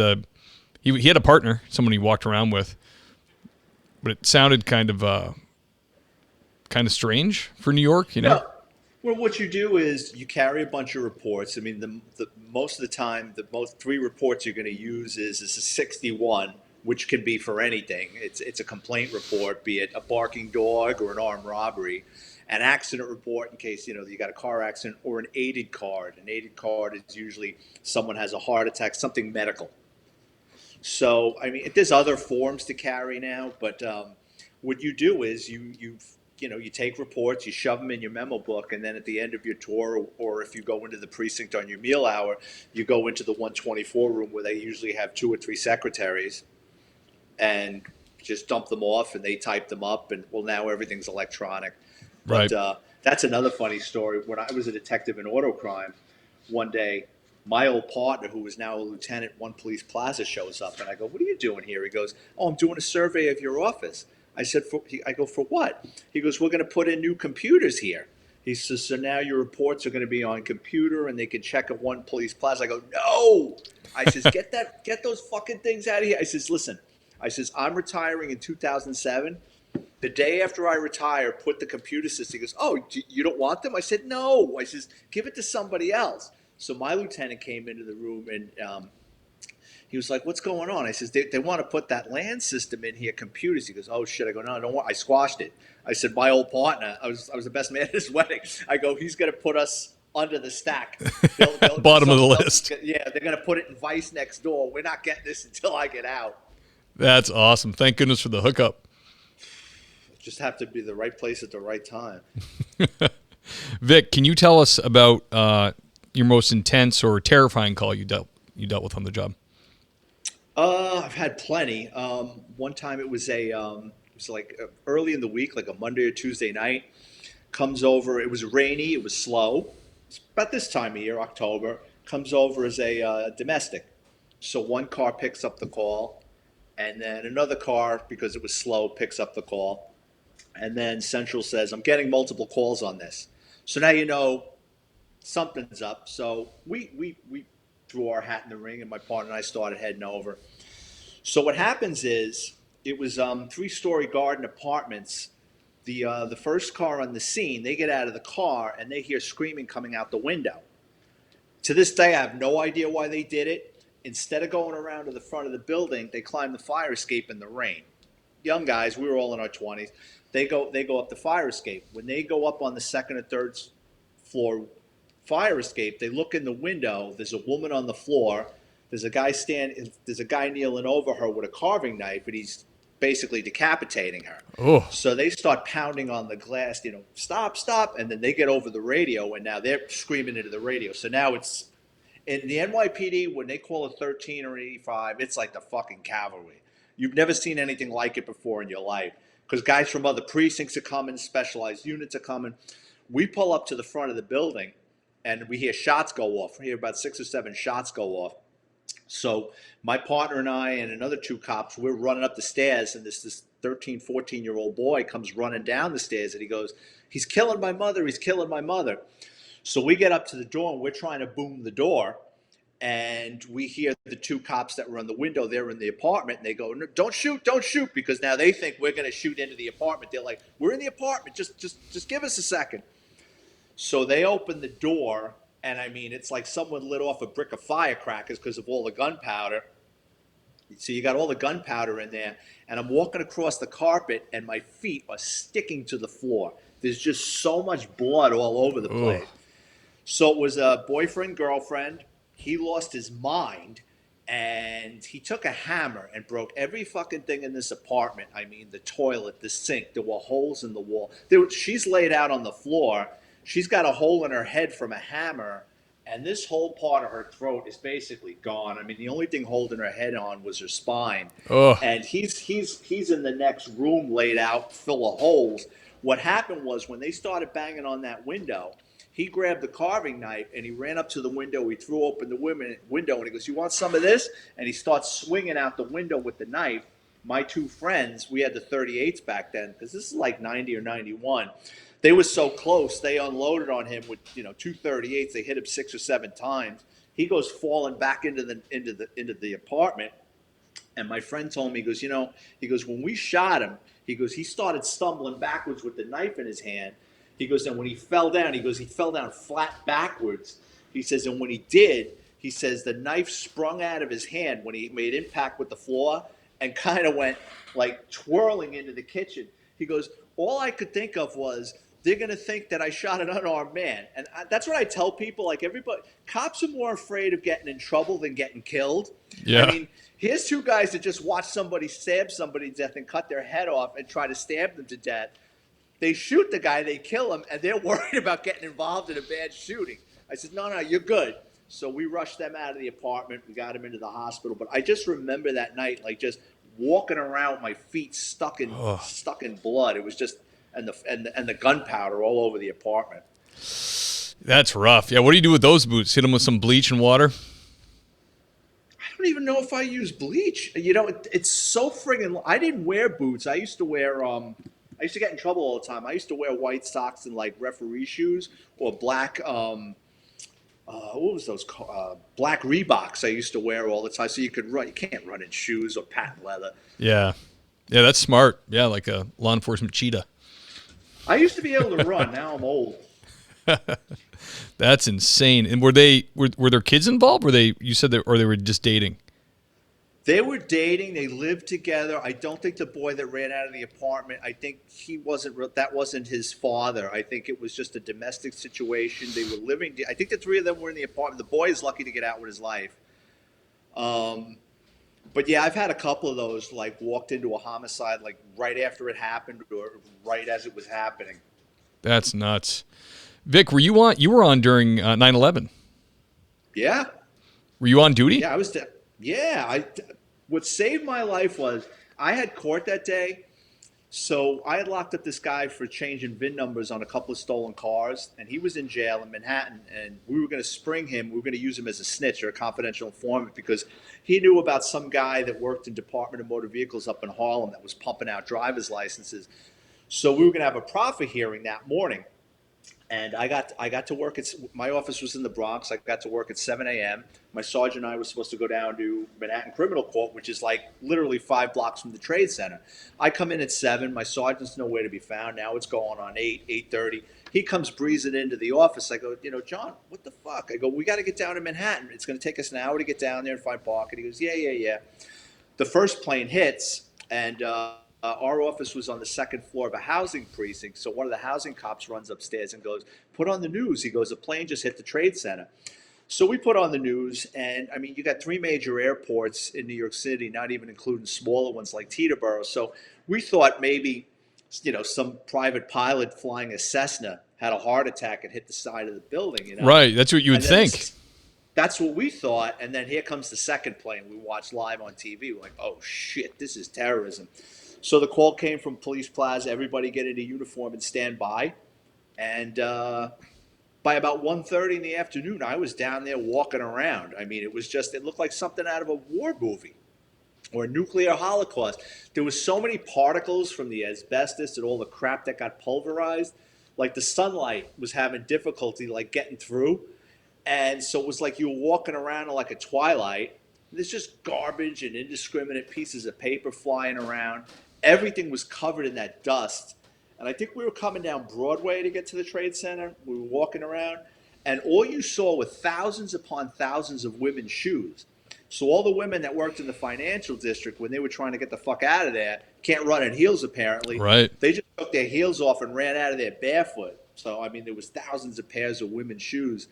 he had a partner, someone he walked around with, but it sounded kind of strange for New York, No. Well, what you do is you carry a bunch of reports. I mean, the most of the time, the most three reports you're going to use is a 61, which can be for anything. It's a complaint report, be it a barking dog or an armed robbery, an accident report in case you got a car accident, or an aided card. An aided card is usually someone has a heart attack, something medical. So I mean, there's other forms to carry now, but what you do is you take reports, you shove them in your memo book, and then at the end of your tour, or if you go into the precinct on your meal hour, you go into the 124 room where they usually have 2 or 3 secretaries, and just dump them off, and they type them up, and well, now everything's electronic. Right. But that's another funny story. When I was a detective in auto crime, one day, my old partner, who is now a lieutenant at One Police Plaza, shows up, and I go, "What are you doing here?" He goes, "Oh, I'm doing a survey of your office." I said, I go, "For what?" He goes, "We're going to put in new computers here." He says, "So now your reports are going to be on computer and they can check at One Police Plaza." I go, "No." I says, get those fucking things out of here." I says, "Listen," I says, "I'm retiring in 2007. The day after I retire, put the computer system." He goes, "Oh, you don't want them?" I said, "No." I says, "Give it to somebody else." So my lieutenant came into the room, and he was like, "What's going on?" I says, they want to put that LAN system in here, computers." He goes, "Oh shit." I go, "No, don't worry." I squashed it. I said, "My old partner, I was the best man at his wedding." I go, "He's going to put us under the stack." Bottom of the list. Yeah, they're going to put it in Vice next door. We're not getting this until I get out. That's awesome. Thank goodness for the hookup. Just have to be the right place at the right time. Vic, can you tell us about your most intense or terrifying call you dealt with on the job? I've had plenty. One time it was early in the week, like a Monday or Tuesday night. Comes over. It was rainy. It was slow. It's about this time of year, October. Comes over as a domestic. So one car picks up the call, and then another car, because it was slow, picks up the call, and then Central says, "I'm getting multiple calls on this." So now you know something's up. So we threw our hat in the ring, and my partner and I started heading over. So what happens is, it was 3-story garden apartments. The first car on the scene, they get out of the car and they hear screaming coming out the window. To this day, I have no idea why they did it. Instead of going around to the front of the building, they climbed the fire escape in the rain. Young guys, we were all in our 20s. They go up the fire escape. When they go up on the second or third floor fire escape, they look in the window. There's a woman on the floor. There's a guy kneeling over her with a carving knife, and he's basically decapitating her. Oh. So they start pounding on the glass, "Stop, stop," and then they get over the radio, and now they're screaming into the radio. So now it's in the NYPD, when they call a 13 or 85, it's like the fucking cavalry. You've never seen anything like it before in your life, because guys from other precincts are coming, specialized units are coming. We pull up to the front of the building, and we hear shots go off. We hear about 6 or 7 shots go off. So my partner and I and another 2 cops, we're running up the stairs, and this 13, 14-year-old boy comes running down the stairs, and he goes, "He's killing my mother, he's killing my mother." So we get up to the door, and we're trying to boom the door, and we hear the 2 cops that were in the window there in the apartment, and they go, "No, don't shoot," because now they think we're going to shoot into the apartment. They're like, "We're in the apartment, just give us a second." So they open the door, and I mean, it's like someone lit off a brick of firecrackers because of all the gunpowder. So you got all the gunpowder in there, and I'm walking across the carpet, and my feet are sticking to the floor. There's just so much blood all over the place. So it was a boyfriend, girlfriend. He lost his mind, and he took a hammer and broke every fucking thing in this apartment. I mean, the toilet, the sink, there were holes in the wall. She's laid out on the floor. She's got a hole in her head from a hammer, and this whole part of her throat is basically gone. I mean, the only thing holding her head on was her spine. Oh. And he's in the next room laid out full of holes. What happened was when they started banging on that window, he grabbed the carving knife and he ran up to the window. He threw open the window and he goes, "You want some of this?" And he starts swinging out the window with the knife. My 2 friends, we had the 38s back then, because this is like 90 or 91. They were so close, they unloaded on him with 2 38s. They hit him 6 or 7 times. He goes falling back into the apartment. And my friend told me, he goes, when we shot him, he started stumbling backwards with the knife in his hand. He goes, and when he fell down, he fell down flat backwards. He says, and when he did, he says the knife sprung out of his hand when he made impact with the floor and kind of went like twirling into the kitchen. He goes, all I could think of was, they're going to think that I shot an unarmed man. And that's what I tell people. Like, everybody, cops are more afraid of getting in trouble than getting killed. Yeah. I mean, here's 2 guys that just watch somebody stab somebody to death and cut their head off and try to stab them to death. They shoot the guy, they kill him, and they're worried about getting involved in a bad shooting. I said, no, you're good. So we rushed them out of the apartment. We got him into the hospital. But I just remember that night, like, just walking around with my feet stuck in blood. It was just, and the gunpowder all over the apartment. That's rough. Yeah, what do you do with those boots? Hit them with some bleach and water? I don't even know if I use bleach. It's so friggin'. I didn't wear boots. I used to wear. I used to get in trouble all the time. I used to wear white socks and like referee shoes or black. What was those? Black Reeboks. I used to wear all the time, so you could run. You can't run in shoes or patent leather. Yeah, that's smart. Yeah, like a law enforcement cheetah. I used to be able to run. Now I'm old. That's insane. And were there kids involved? You said or they were just dating? They were dating. They lived together. I don't think the boy that ran out of the apartment, I think that wasn't his father. I think it was just a domestic situation. They were living. I think the 3 of them were in the apartment. The boy is lucky to get out with his life. But yeah, I've had a couple of those, like walked into a homicide, like right after it happened or right as it was happening. That's nuts. Vic, you were on during 9/11? Yeah. Were you on duty? Yeah, I was. What saved my life was I had court that day, so I had locked up this guy for changing VIN numbers on a couple of stolen cars, and he was in jail in Manhattan, and we were going to spring him. We were going to use him as a snitch or a confidential informant because he knew about some guy that worked in Department of Motor Vehicles up in Harlem that was pumping out driver's licenses. So we were going to have a proffer hearing that morning. And I got to work my office was in the Bronx. I got to work at 7 a.m. My sergeant and I were supposed to go down to Manhattan Criminal Court, which is like literally 5 blocks from the Trade Center. I come in at 7. My sergeant's nowhere to be found. Now it's going on 8:30. He comes breezing into the office. I go, John, what the fuck? I go, we got to get down to Manhattan. It's going to take us an hour to get down there and find parking. He goes, yeah. The first plane hits, and our office was on the 2nd floor of a housing precinct. So one of the housing cops runs upstairs and goes, put on the news. He goes, a plane just hit the Trade Center. So we put on the news, and I mean, you got 3 major airports in New York City, not even including smaller ones like Teterboro. So we thought maybe, some private pilot flying a Cessna had a heart attack and hit the side of the building. Right. That's what you would think. That's what we thought. And then here comes the second plane we watched live on TV. We're like, oh shit, this is terrorism. So the call came from Police Plaza, everybody get into uniform and stand by. And by about 1:30 in the afternoon, I was down there walking around. I mean, it looked like something out of a war movie or a nuclear holocaust. There was so many particles from the asbestos and all the crap that got pulverized. Like the sunlight was having difficulty like getting through. And so it was like you were walking around in like a twilight. There's just garbage and indiscriminate pieces of paper flying around. Everything was covered in that dust. And I think we were coming down Broadway to get to the Trade Center. We were walking around, and all you saw were thousands upon thousands of women's shoes. So all the women that worked in the financial district, when they were trying to get the fuck out of there, can't run in heels apparently. Right. They just took their heels off and ran out of there barefoot. So I mean, there was thousands of pairs of women's shoes,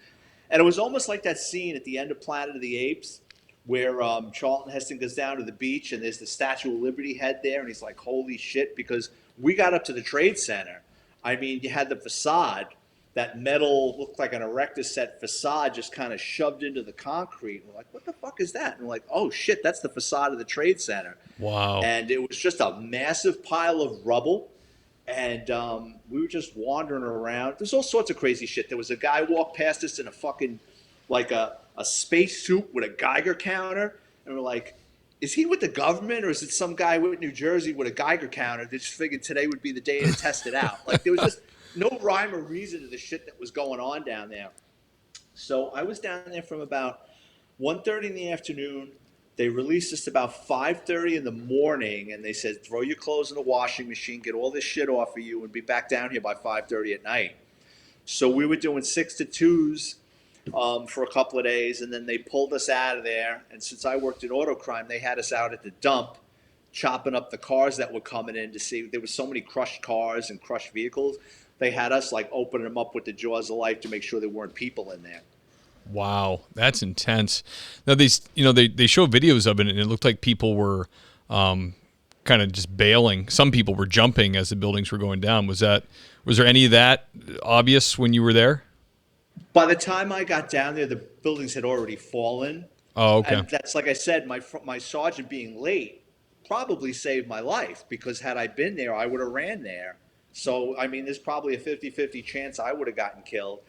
and it was almost like that scene at the end of Planet of the Apes, where Charlton Heston goes down to the beach and there's the Statue of Liberty head there, and he's like, "Holy shit!" Because we got up to the Trade Center. I mean, you had the facade, that metal, looked like an erector set facade just kind of shoved into the concrete. We're like, what the fuck is that? And we're like, oh shit, that's the facade of the Trade Center. Wow. And it was just a massive pile of rubble. And we were just wandering around. There's all sorts of crazy shit. There was a guy walked past us in a fucking, like a space suit with a Geiger counter. And we're like, is he with the government or is it some guy with New Jersey with a Geiger counter that just figured today would be the day to test it out? Like there was just no rhyme or reason to the shit that was going on down there. So I was down there from about 1:30 in the afternoon. They released us about 5:30 in the morning, and they said, throw your clothes in the washing machine, get all this shit off of you, and be back down here by 5:30 at night. So we were doing 6 to 2s for a couple of days, and then they pulled us out of there. And since I worked in auto crime, they had us out at the dump chopping up the cars that were coming in to see. There was so many crushed cars and crushed vehicles. They had us like opening them up with the jaws of life to make sure there weren't people in there. Wow, that's intense. Now they show videos of it, and it looked like people were kind of just bailing. Some people were jumping as the buildings were going down. Was there any of that obvious when you were there? By the time I got down there, the buildings had already fallen. Oh, okay. And that's like I said, my sergeant being late probably saved my life, because had I been there, I would have ran there. So, I mean, there's probably a 50-50 chance I would have gotten killed.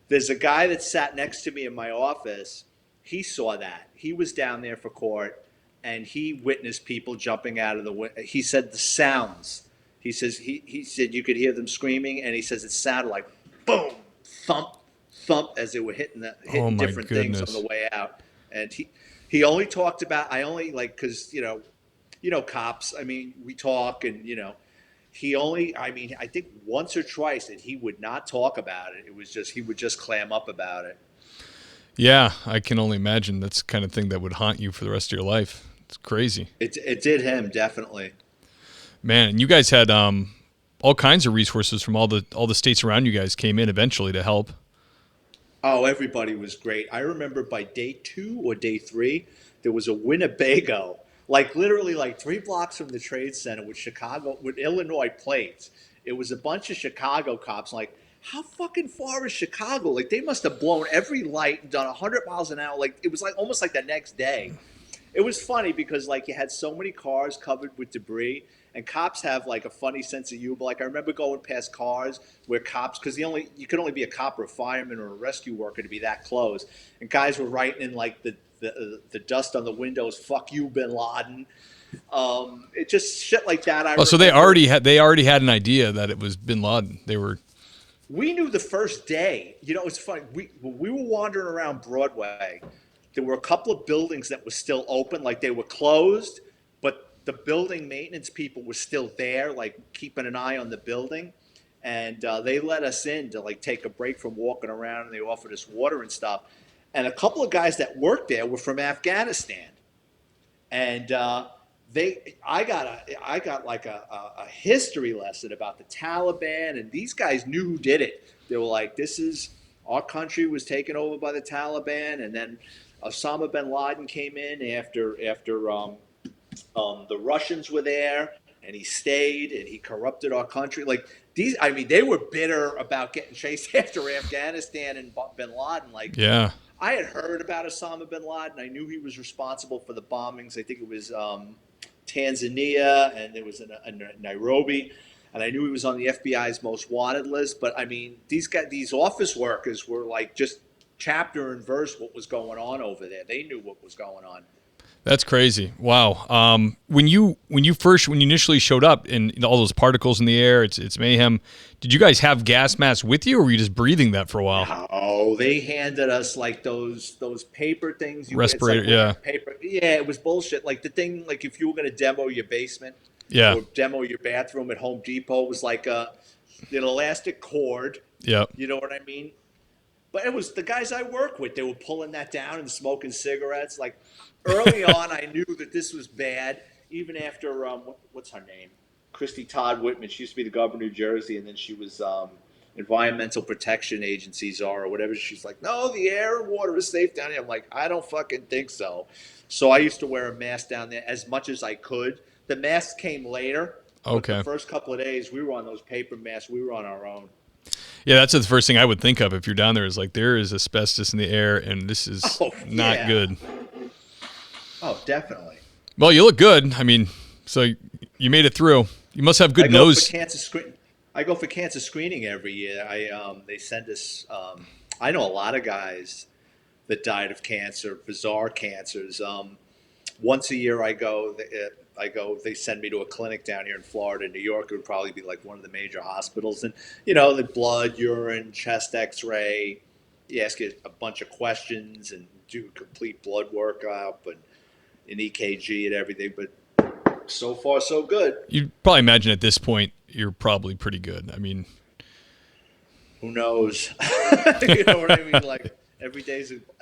There's a guy that sat next to me in my office. He saw that. He was down there for court, and he witnessed people jumping out of the window. He said the sounds. He said you could hear them screaming, and he says it sounded like boom, thump, thump as they were hitting different things on the way out. And he only talked about, because, cops, I mean, we talk and, I think once or twice that he would not talk about it. It was just, he would just clam up about it. Yeah, I can only imagine that's the kind of thing that would haunt you for the rest of your life. It's crazy. It did him, definitely. Man, and you guys had all kinds of resources from all the states around you guys came in eventually to help. Oh, everybody was great. I remember by day 2 or day 3, there was a Winnebago, like literally like 3 blocks from the Trade Center with Illinois plates. It was a bunch of Chicago cops. Like, how fucking far is Chicago? Like, they must have blown every light and done 100 miles an hour. Like, it was like almost like the next day. It was funny because like you had so many cars covered with debris, and cops have like a funny sense of humor. Like I remember going past cars where cops, because you could only be a cop or a fireman or a rescue worker to be that close, and guys were writing in like the dust on the windows, "Fuck you, Bin Laden." It just shit like that. So they already had an idea that it was Bin Laden. We knew the first day. It's funny. When we were wandering around Broadway, there were a couple of buildings that were still open, like they were closed, but the building maintenance people were still there, like keeping an eye on the building. And they let us in to like take a break from walking around, and they offered us water and stuff. And a couple of guys that worked there were from Afghanistan. And I got like a history lesson about the Taliban, and these guys knew who did it. They were like, our country was taken over by the Taliban, and then Osama bin Laden came in after the Russians were there, and he stayed, and he corrupted our country. Like they were bitter about getting chased after Afghanistan and bin Laden. Like, yeah, I had heard about Osama bin Laden. I knew he was responsible for the bombings. I think it was Tanzania, and there was in Nairobi, and I knew he was on the FBI's most wanted list. But I mean, these office workers were like just chapter and verse what was going on over there. They knew what was going on. That's crazy. Wow. When you initially showed up and all those particles in the air, it's mayhem. Did you guys have gas masks with you, or were you just breathing that for a while? Oh, they handed us like those paper things. Respirator, it's like yeah. paper. Yeah, it was bullshit. Like the thing, like if you were going to demo your basement Yeah. or demo your bathroom at Home Depot, it was like an elastic cord. Yep. You know what I mean? But it was the guys I work with. They were pulling that down and smoking cigarettes. Like early on, I knew that this was bad. Even after what's her name, Christy Todd Whitman. She used to be the governor of New Jersey, and then she was Environmental Protection Agency czar or whatever. She's like, no, the air and water is safe down here. I'm like, I don't fucking think so. So I used to wear a mask down there as much as I could. The mask came later. Okay. But the first couple of days, we were on those paper masks. We were on our own. Yeah, that's the first thing I would think of if you're down there is like there is asbestos in the air and this is not good. Oh, definitely. Well, you look good. I mean, so you made it through. You must have good nose. I go for cancer screening every year. They send us. I know a lot of guys that died of cancer, bizarre cancers. Once a year, I go. They send me to a clinic down here in Florida. New York, it would probably be like one of the major hospitals, and the blood, urine, chest X-ray. You ask you a bunch of questions and do a complete blood workup and an EKG and everything. But so far, so good. You'd probably imagine at this point you're probably pretty good. I mean, who knows? You know what I mean? Like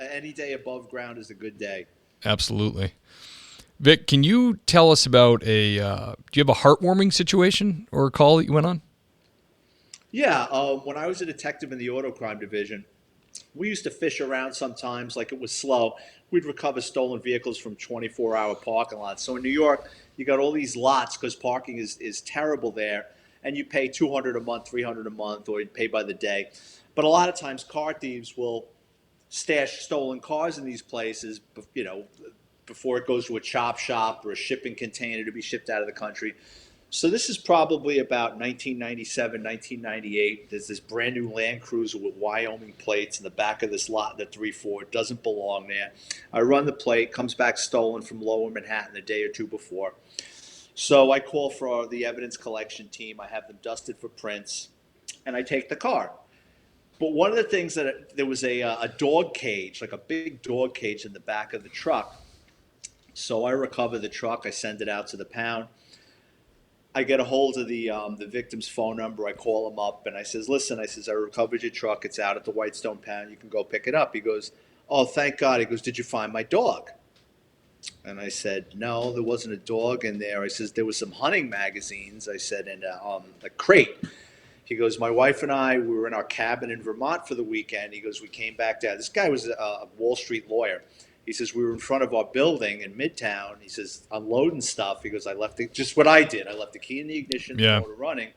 any day above ground is a good day. Absolutely. Vic, can you tell us about do you have a heartwarming situation or a call that you went on? Yeah. When I was a detective in the auto crime division, we used to fish around sometimes like it was slow. We'd recover stolen vehicles from 24-hour parking lots. So in New York, you got all these lots because parking is terrible there. And you pay $200 a month, $300 a month, or you pay by the day. But a lot of times car thieves will stash stolen cars in these places, before it goes to a chop shop or a shipping container to be shipped out of the country. So this is probably about 1997, 1998. There's this brand new Land Cruiser with Wyoming plates in the back of this lot in the 3-4. It doesn't belong there. I run the plate, comes back stolen from Lower Manhattan a day or two before. So I call for the evidence collection team. I have them dusted for prints, and I take the car. But one of the things there was a dog cage, like a big dog cage in the back of the truck. So I recover the truck. I send it out to the pound. I get a hold of the victim's phone number. I call him up, and I says, listen, I recovered your truck. It's out at the Whitestone pound. You can go pick it up. He goes, oh, thank God. He goes, did you find my dog? And I said, no, there wasn't a dog in there. I says, there was some hunting magazines. I said, in a crate. He goes, my wife and I, we were in our cabin in Vermont for the weekend. He goes, we came back down. This guy was a Wall Street lawyer. He says, we were in front of our building in Midtown. He says, unloading stuff. He goes, just what I did. I left the key in the ignition, the motor running.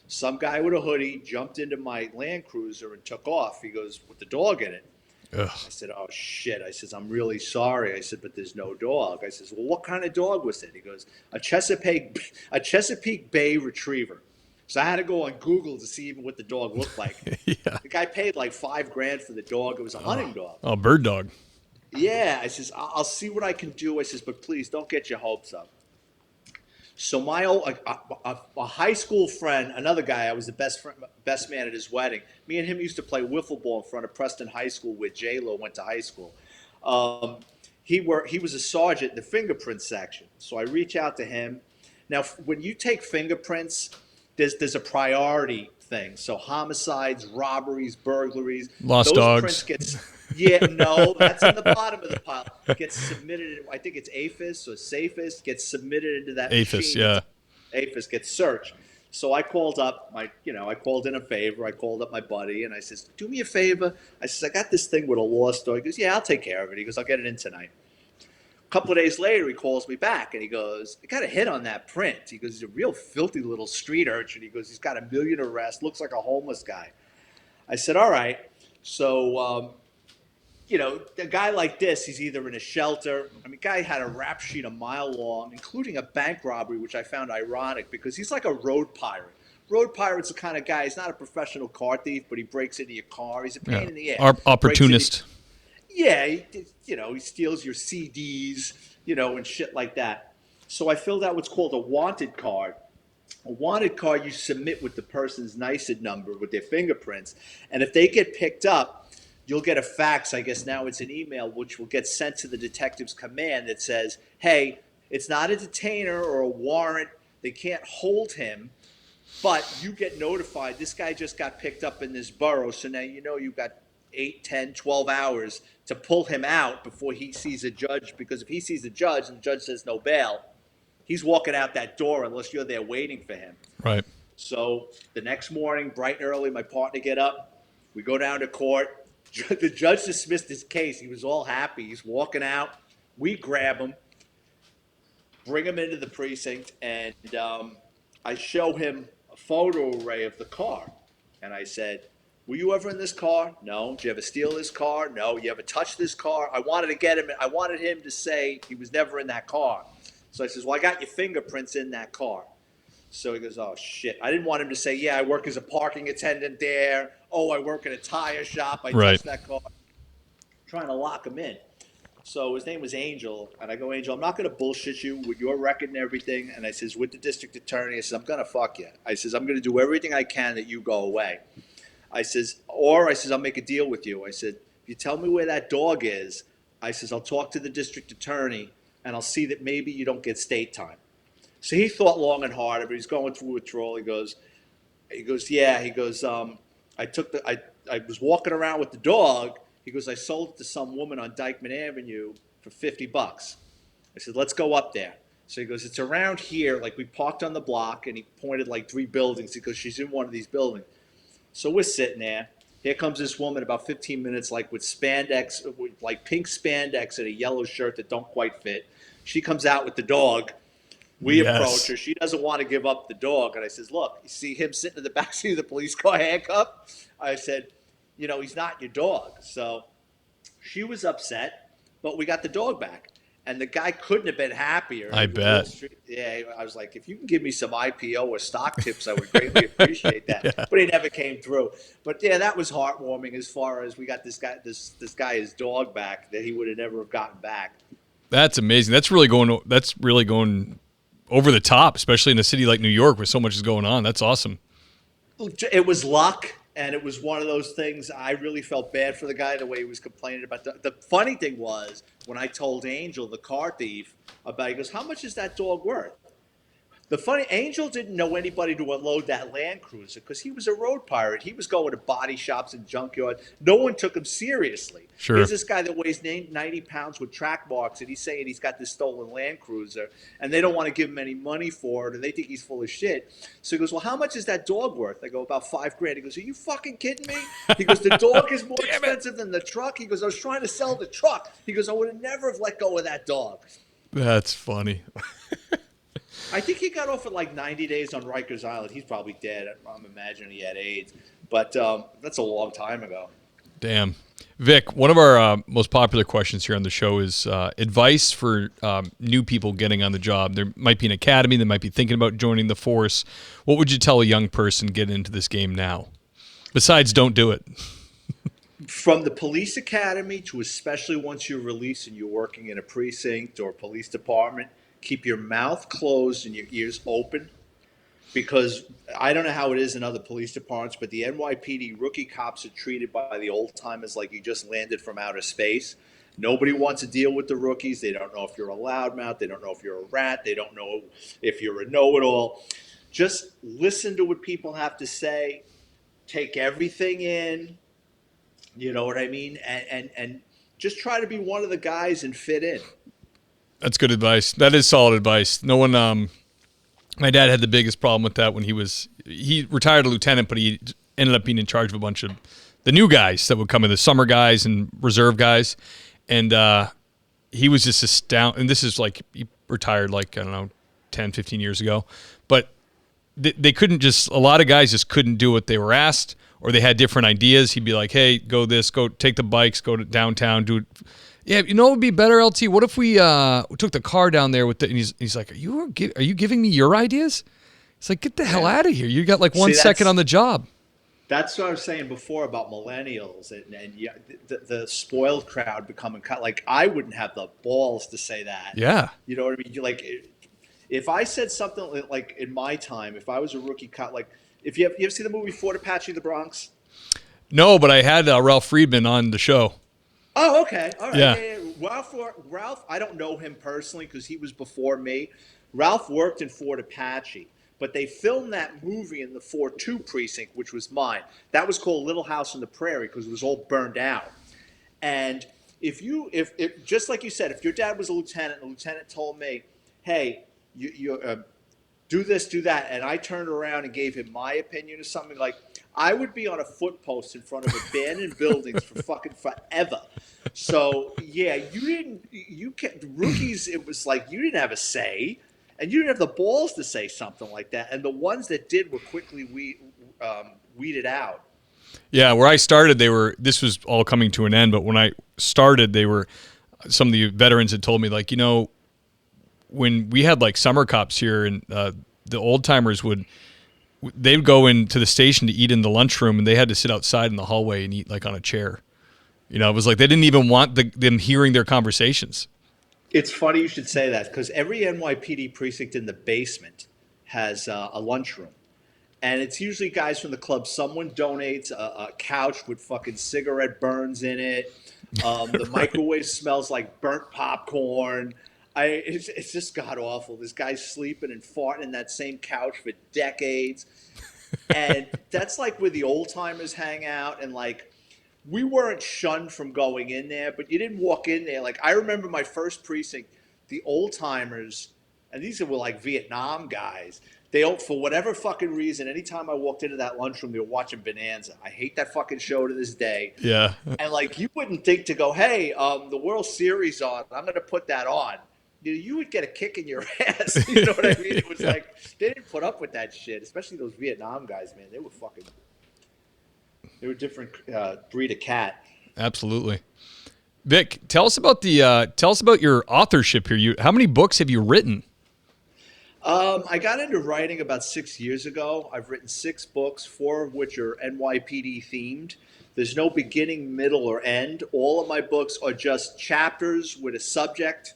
Some guy with a hoodie jumped into my Land Cruiser and took off. He goes, with the dog in it. Ugh. I said, oh, shit. I says, I'm really sorry. I said, but there's no dog. I says, well, what kind of dog was it? He goes, a Chesapeake Bay Retriever. So I had to go on Google to see even what the dog looked like. Yeah. The guy paid like $5,000 for the dog. It was a hunting dog. Oh, bird dog. Yeah. I says, I'll see what I can do. I says, but please don't get your hopes up. So my a high school friend, another guy, I was the best man at his wedding. Me and him used to play wiffle ball in front of Preston High School, where J-Lo went to high school. He was a sergeant in the fingerprint section. So I reach out to him. Now, when you take fingerprints, there's a priority thing. So homicides, robberies, burglaries, lost those dogs. Prints that's in the bottom of the pile. Gets submitted. I think it's APHIS or SAFIS gets submitted into that APHIS, machine. yeah. APHIS gets searched. So I called up I called in a favor. I called up my buddy and I says, do me a favor. I says, I got this thing with a lost dog. He goes, yeah, I'll take care of it. He goes, I'll get it in tonight. A couple of days later, he calls me back and he goes, I got a hit on that print. He goes, he's a real filthy little street urchin. He goes, he's got 1 million arrests, looks like a homeless guy. I said, all right. So a guy like this, he's either in a shelter. I mean, guy had a rap sheet a mile long, including a bank robbery, which I found ironic because he's like a road pirate. Road pirate's the kind of guy. He's not a professional car thief, but he breaks into your car. He's a pain in the ass. Opportunist. Yeah, he steals your CDs, and shit like that. So I filled out what's called a wanted card. A wanted card you submit with the person's NICID number with their fingerprints, and if they get picked up, you'll get a fax. I guess now it's an email, which will get sent to the detective's command that says, "Hey, it's not a detainer or a warrant. They can't hold him." But you get notified, this guy just got picked up in this borough, so now you've got 8, 10, 12 hours to pull him out before he sees a judge, because if he sees a judge and the judge says no bail, he's walking out that door unless you're there waiting for him. Right. So the next morning, bright and early, my partner get up, we go down to court. The judge dismissed his case. He was all happy. He's walking out. We grab him, bring him into the precinct, and I show him a photo array of the car. And I said, "Were you ever in this car? No. Did you ever steal this car? No. You ever touch this car?" I wanted him to say he was never in that car. So I says, "Well, I got your fingerprints in that car." So he goes, "Oh, shit." I didn't want him to say, "Yeah, I work as a parking attendant there. Oh, I work at a tire shop. I touched that car." I'm trying to lock him in. So his name was Angel, and I go, "Angel, I'm not going to bullshit you with your record and everything." And I says, with the district attorney, I says, "I'm going to fuck you." I says, "I'm going to do everything I can that you go away." I says, "I'll make a deal with you." I said, "If you tell me where that dog is," I says, "I'll talk to the district attorney, and I'll see that maybe you don't get state time." So he thought long and hard, but he's going through withdrawal. He goes, "Yeah." He goes, I was walking around with the dog. He goes, "I sold it to some woman on Dykeman Avenue for $50. I said, "Let's go up there." So he goes, "It's around here." Like, we parked on the block, and he pointed like 3 buildings. He goes, "She's in one of these buildings." So we're sitting there. Here comes this woman about 15 minutes, like with spandex, like pink spandex and a yellow shirt that don't quite fit. She comes out with the dog. We approach her. She doesn't want to give up the dog. And I says, "Look, you see him sitting in the backseat of the police car handcuffed?" I said, "He's not your dog." So she was upset, but we got the dog back. And the guy couldn't have been happier. I bet. Yeah, I was like, "If you can give me some IPO or stock tips, I would greatly appreciate that." Yeah. But he never came through. But yeah, that was heartwarming as far as we got this guy his dog back that he would have never gotten back. That's amazing. That's really going over the top, especially in a city like New York where so much is going on. That's awesome. It was luck. And it was one of those things, I really felt bad for the guy, the way he was complaining about the funny thing was, when I told Angel, the car thief, he goes, "How much is that dog worth?" Angel didn't know anybody to unload that Land Cruiser because he was a road pirate. He was going to body shops and junkyard. No one took him seriously. Sure. Here's this guy that weighs 90 pounds with track marks, and he's saying he's got this stolen Land Cruiser, and they don't want to give him any money for it, and they think he's full of shit. So he goes, "Well, how much is that dog worth?" I go, "About $5,000. He goes, "Are you fucking kidding me?" He goes, "The dog is more expensive than the truck." He goes, "I was trying to sell the truck." He goes, "I would have never have let go of that dog." That's funny. I think he got off at like 90 days on Rikers Island. He's probably dead. I'm imagining he had AIDS. But that's a long time ago. Damn. Vic, one of our most popular questions here on the show is advice for new people getting on the job. There might be an academy that might be thinking about joining the force. What would you tell a young person getting into this game now? Besides, don't do it. From the police academy to especially once you're released and you're working in a precinct or police department, keep your mouth closed and your ears open, because I don't know how it is in other police departments, but the NYPD rookie cops are treated by the old timers like you just landed from outer space. Nobody wants to deal with the rookies. They don't know if you're a loudmouth. They don't know if you're a rat. They don't know if you're a know-it-all. Just listen to what people have to say. Take everything in. You know what I mean? And just try to be one of the guys and fit in. That's good advice. That is solid advice. No one, my dad had the biggest problem with that when he retired a lieutenant, but he ended up being in charge of a bunch of the new guys that would come in, the summer guys and reserve guys. And he was just astounded. And this is like, he retired like, I don't know, 10, 15 years ago. But they couldn't just, a lot of guys just couldn't do what they were asked, or they had different ideas. He'd be like, hey, go take the bikes, go to downtown, do it. Yeah, you know what would be better, LT? What if we took the car down there with and he's like, are you giving me your ideas? It's like, get the hell out of here. You got like 1 second on the job. That's what I was saying before about millennials and yeah, the spoiled crowd becoming like, I wouldn't have the balls to say that. Yeah. You know what I mean? Like, if I said something like in my time, if I was a rookie cop, like if you ever see the movie Fort Apache, The Bronx? No, but I had Ralph Friedman on the show. Oh, okay. All right. Yeah. Ralph, I don't know him personally because he was before me. Ralph worked in Fort Apache, but they filmed that movie in the 4-2 precinct, which was mine. That was called Little House on the Prairie because it was all burned out. And if just like you said, if your dad was a lieutenant, and the lieutenant told me, hey, you do this, do that, and I turned around and gave him my opinion of something, like, I would be on a footpost in front of abandoned buildings for fucking forever. So yeah, rookies, it was like you didn't have a say, and you didn't have the balls to say something like that. And the ones that did were quickly weeded out. Yeah, where I started, this was all coming to an end, but when I started, some of the veterans had told me, like, you know, when we had like summer cops here, and the old timers they'd go into the station to eat in the lunchroom, and they had to sit outside in the hallway and eat like on a chair. You know, it was like they didn't even want them hearing their conversations. It's funny you should say that because every NYPD precinct in the basement has a lunchroom. And it's usually guys from the club. Someone donates a couch with fucking cigarette burns in it. The microwave smells like burnt popcorn. It's just god awful. This guy's sleeping and farting in that same couch for decades. And that's like where the old timers hang out. And like, we weren't shunned from going in there, but you didn't walk in there. Like, I remember my first precinct, the old timers, and these were like Vietnam guys. For whatever fucking reason, anytime I walked into that lunchroom, they were watching Bonanza. I hate that fucking show to this day. Yeah. And like, you wouldn't think to go, hey, the World Series on, I'm going to put that on. You would get a kick in your ass. You know what I mean? It was like, they didn't put up with that shit, especially those Vietnam guys, man. They were a different breed of cat. Absolutely. Vic, tell us about your authorship here. How many books have you written? I got into writing about 6 years ago. I've written 6 books, 4 of which are NYPD themed. There's no beginning, middle, or end. All of my books are just chapters with a subject,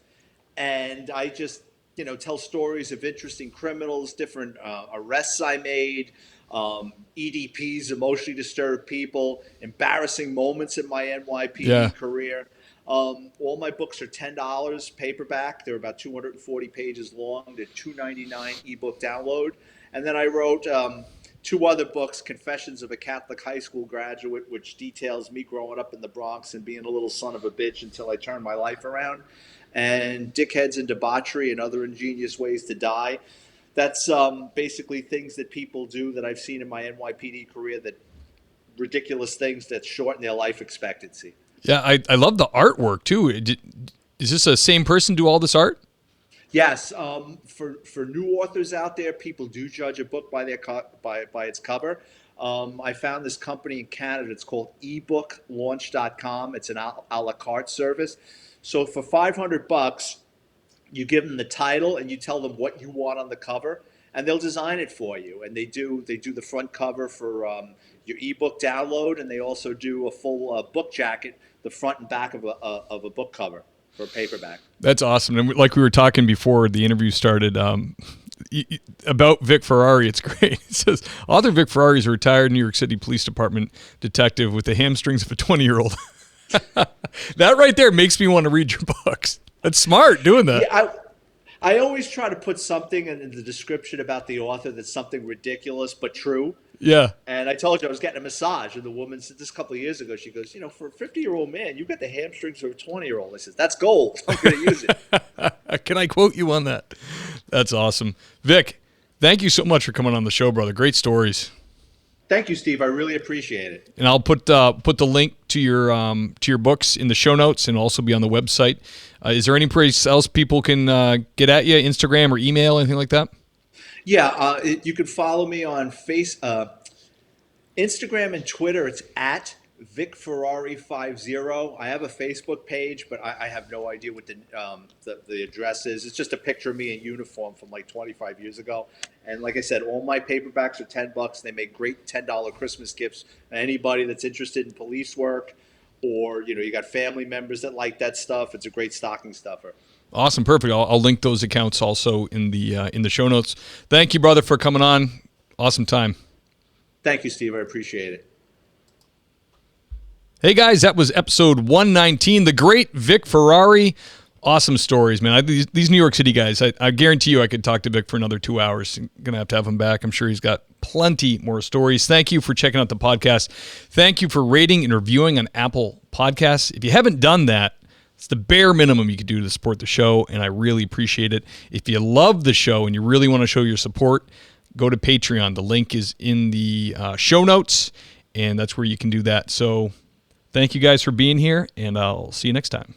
and I just, tell stories of interesting criminals, different arrests I made, EDPs, emotionally disturbed people, embarrassing moments in my NYPD career. All my books are $10 paperback. They're about 240 pages long. They're $2.99 ebook download. And then I wrote 2 other books, Confessions of a Catholic High School Graduate, which details me growing up in the Bronx and being a little son of a bitch until I turned my life around, and Dickheads and Debauchery and Other Ingenious Ways to Die. That's basically things that people do that I've seen in my NYPD career, that ridiculous things that shorten their life expectancy. Yeah, I love the artwork too. Is this the same person do all this art? Yes. For new authors out there, people do judge a book by by its cover. I found this company in Canada. It's called ebooklaunch.com. It's an a la carte service. So for $500, you give them the title and you tell them what you want on the cover, and they'll design it for you. And they do the front cover for your ebook download, and they also do a full book jacket, the front and back of a book cover for a paperback. That's awesome. And like we were talking before the interview started, about Vic Ferrari, it's great. It says, author Vic Ferrari is a retired New York City Police Department detective with the hamstrings of a 20-year-old. That right there makes me want to read your books. That's smart doing that. Yeah, I always try to put something in the description about the author that's something ridiculous but true. Yeah. And I told you I was getting a massage, and the woman said this a couple of years ago. She goes, for a 50-year-old man, you got the hamstrings of a 20-year-old. I said, that's gold. I'm going to use it. Can I quote you on that? That's awesome. Vic, thank you so much for coming on the show, brother. Great stories. Thank you, Steve. I really appreciate it. And I'll put the link to your books in the show notes, and also be on the website. Is there any place else people can get at you, Instagram or email, anything like that? Yeah, you can follow me on Instagram and Twitter. It's at VicFerrari50. I have a Facebook page, but I have no idea what the address is. It's just a picture of me in uniform from like 25 years ago. And like I said, all my paperbacks are $10. They make great $10 Christmas gifts. Anybody that's interested in police work, or you got family members that like that stuff, it's a great stocking stuffer. Awesome, perfect. I'll link those accounts also in the show notes. Thank you, brother, for coming on. Awesome time. Thank you, Steve. I appreciate it. Hey guys, that was episode 119. The great Vic Ferrari. Awesome stories, man. These New York City guys, I guarantee you I could talk to Vic for another 2 hours. I'm going to have him back. I'm sure he's got plenty more stories. Thank you for checking out the podcast. Thank you for rating and reviewing on Apple Podcasts. If you haven't done that, it's the bare minimum you could do to support the show, and I really appreciate it. If you love the show and you really want to show your support, go to Patreon. The link is in the show notes, and that's where you can do that. So thank you guys for being here, and I'll see you next time.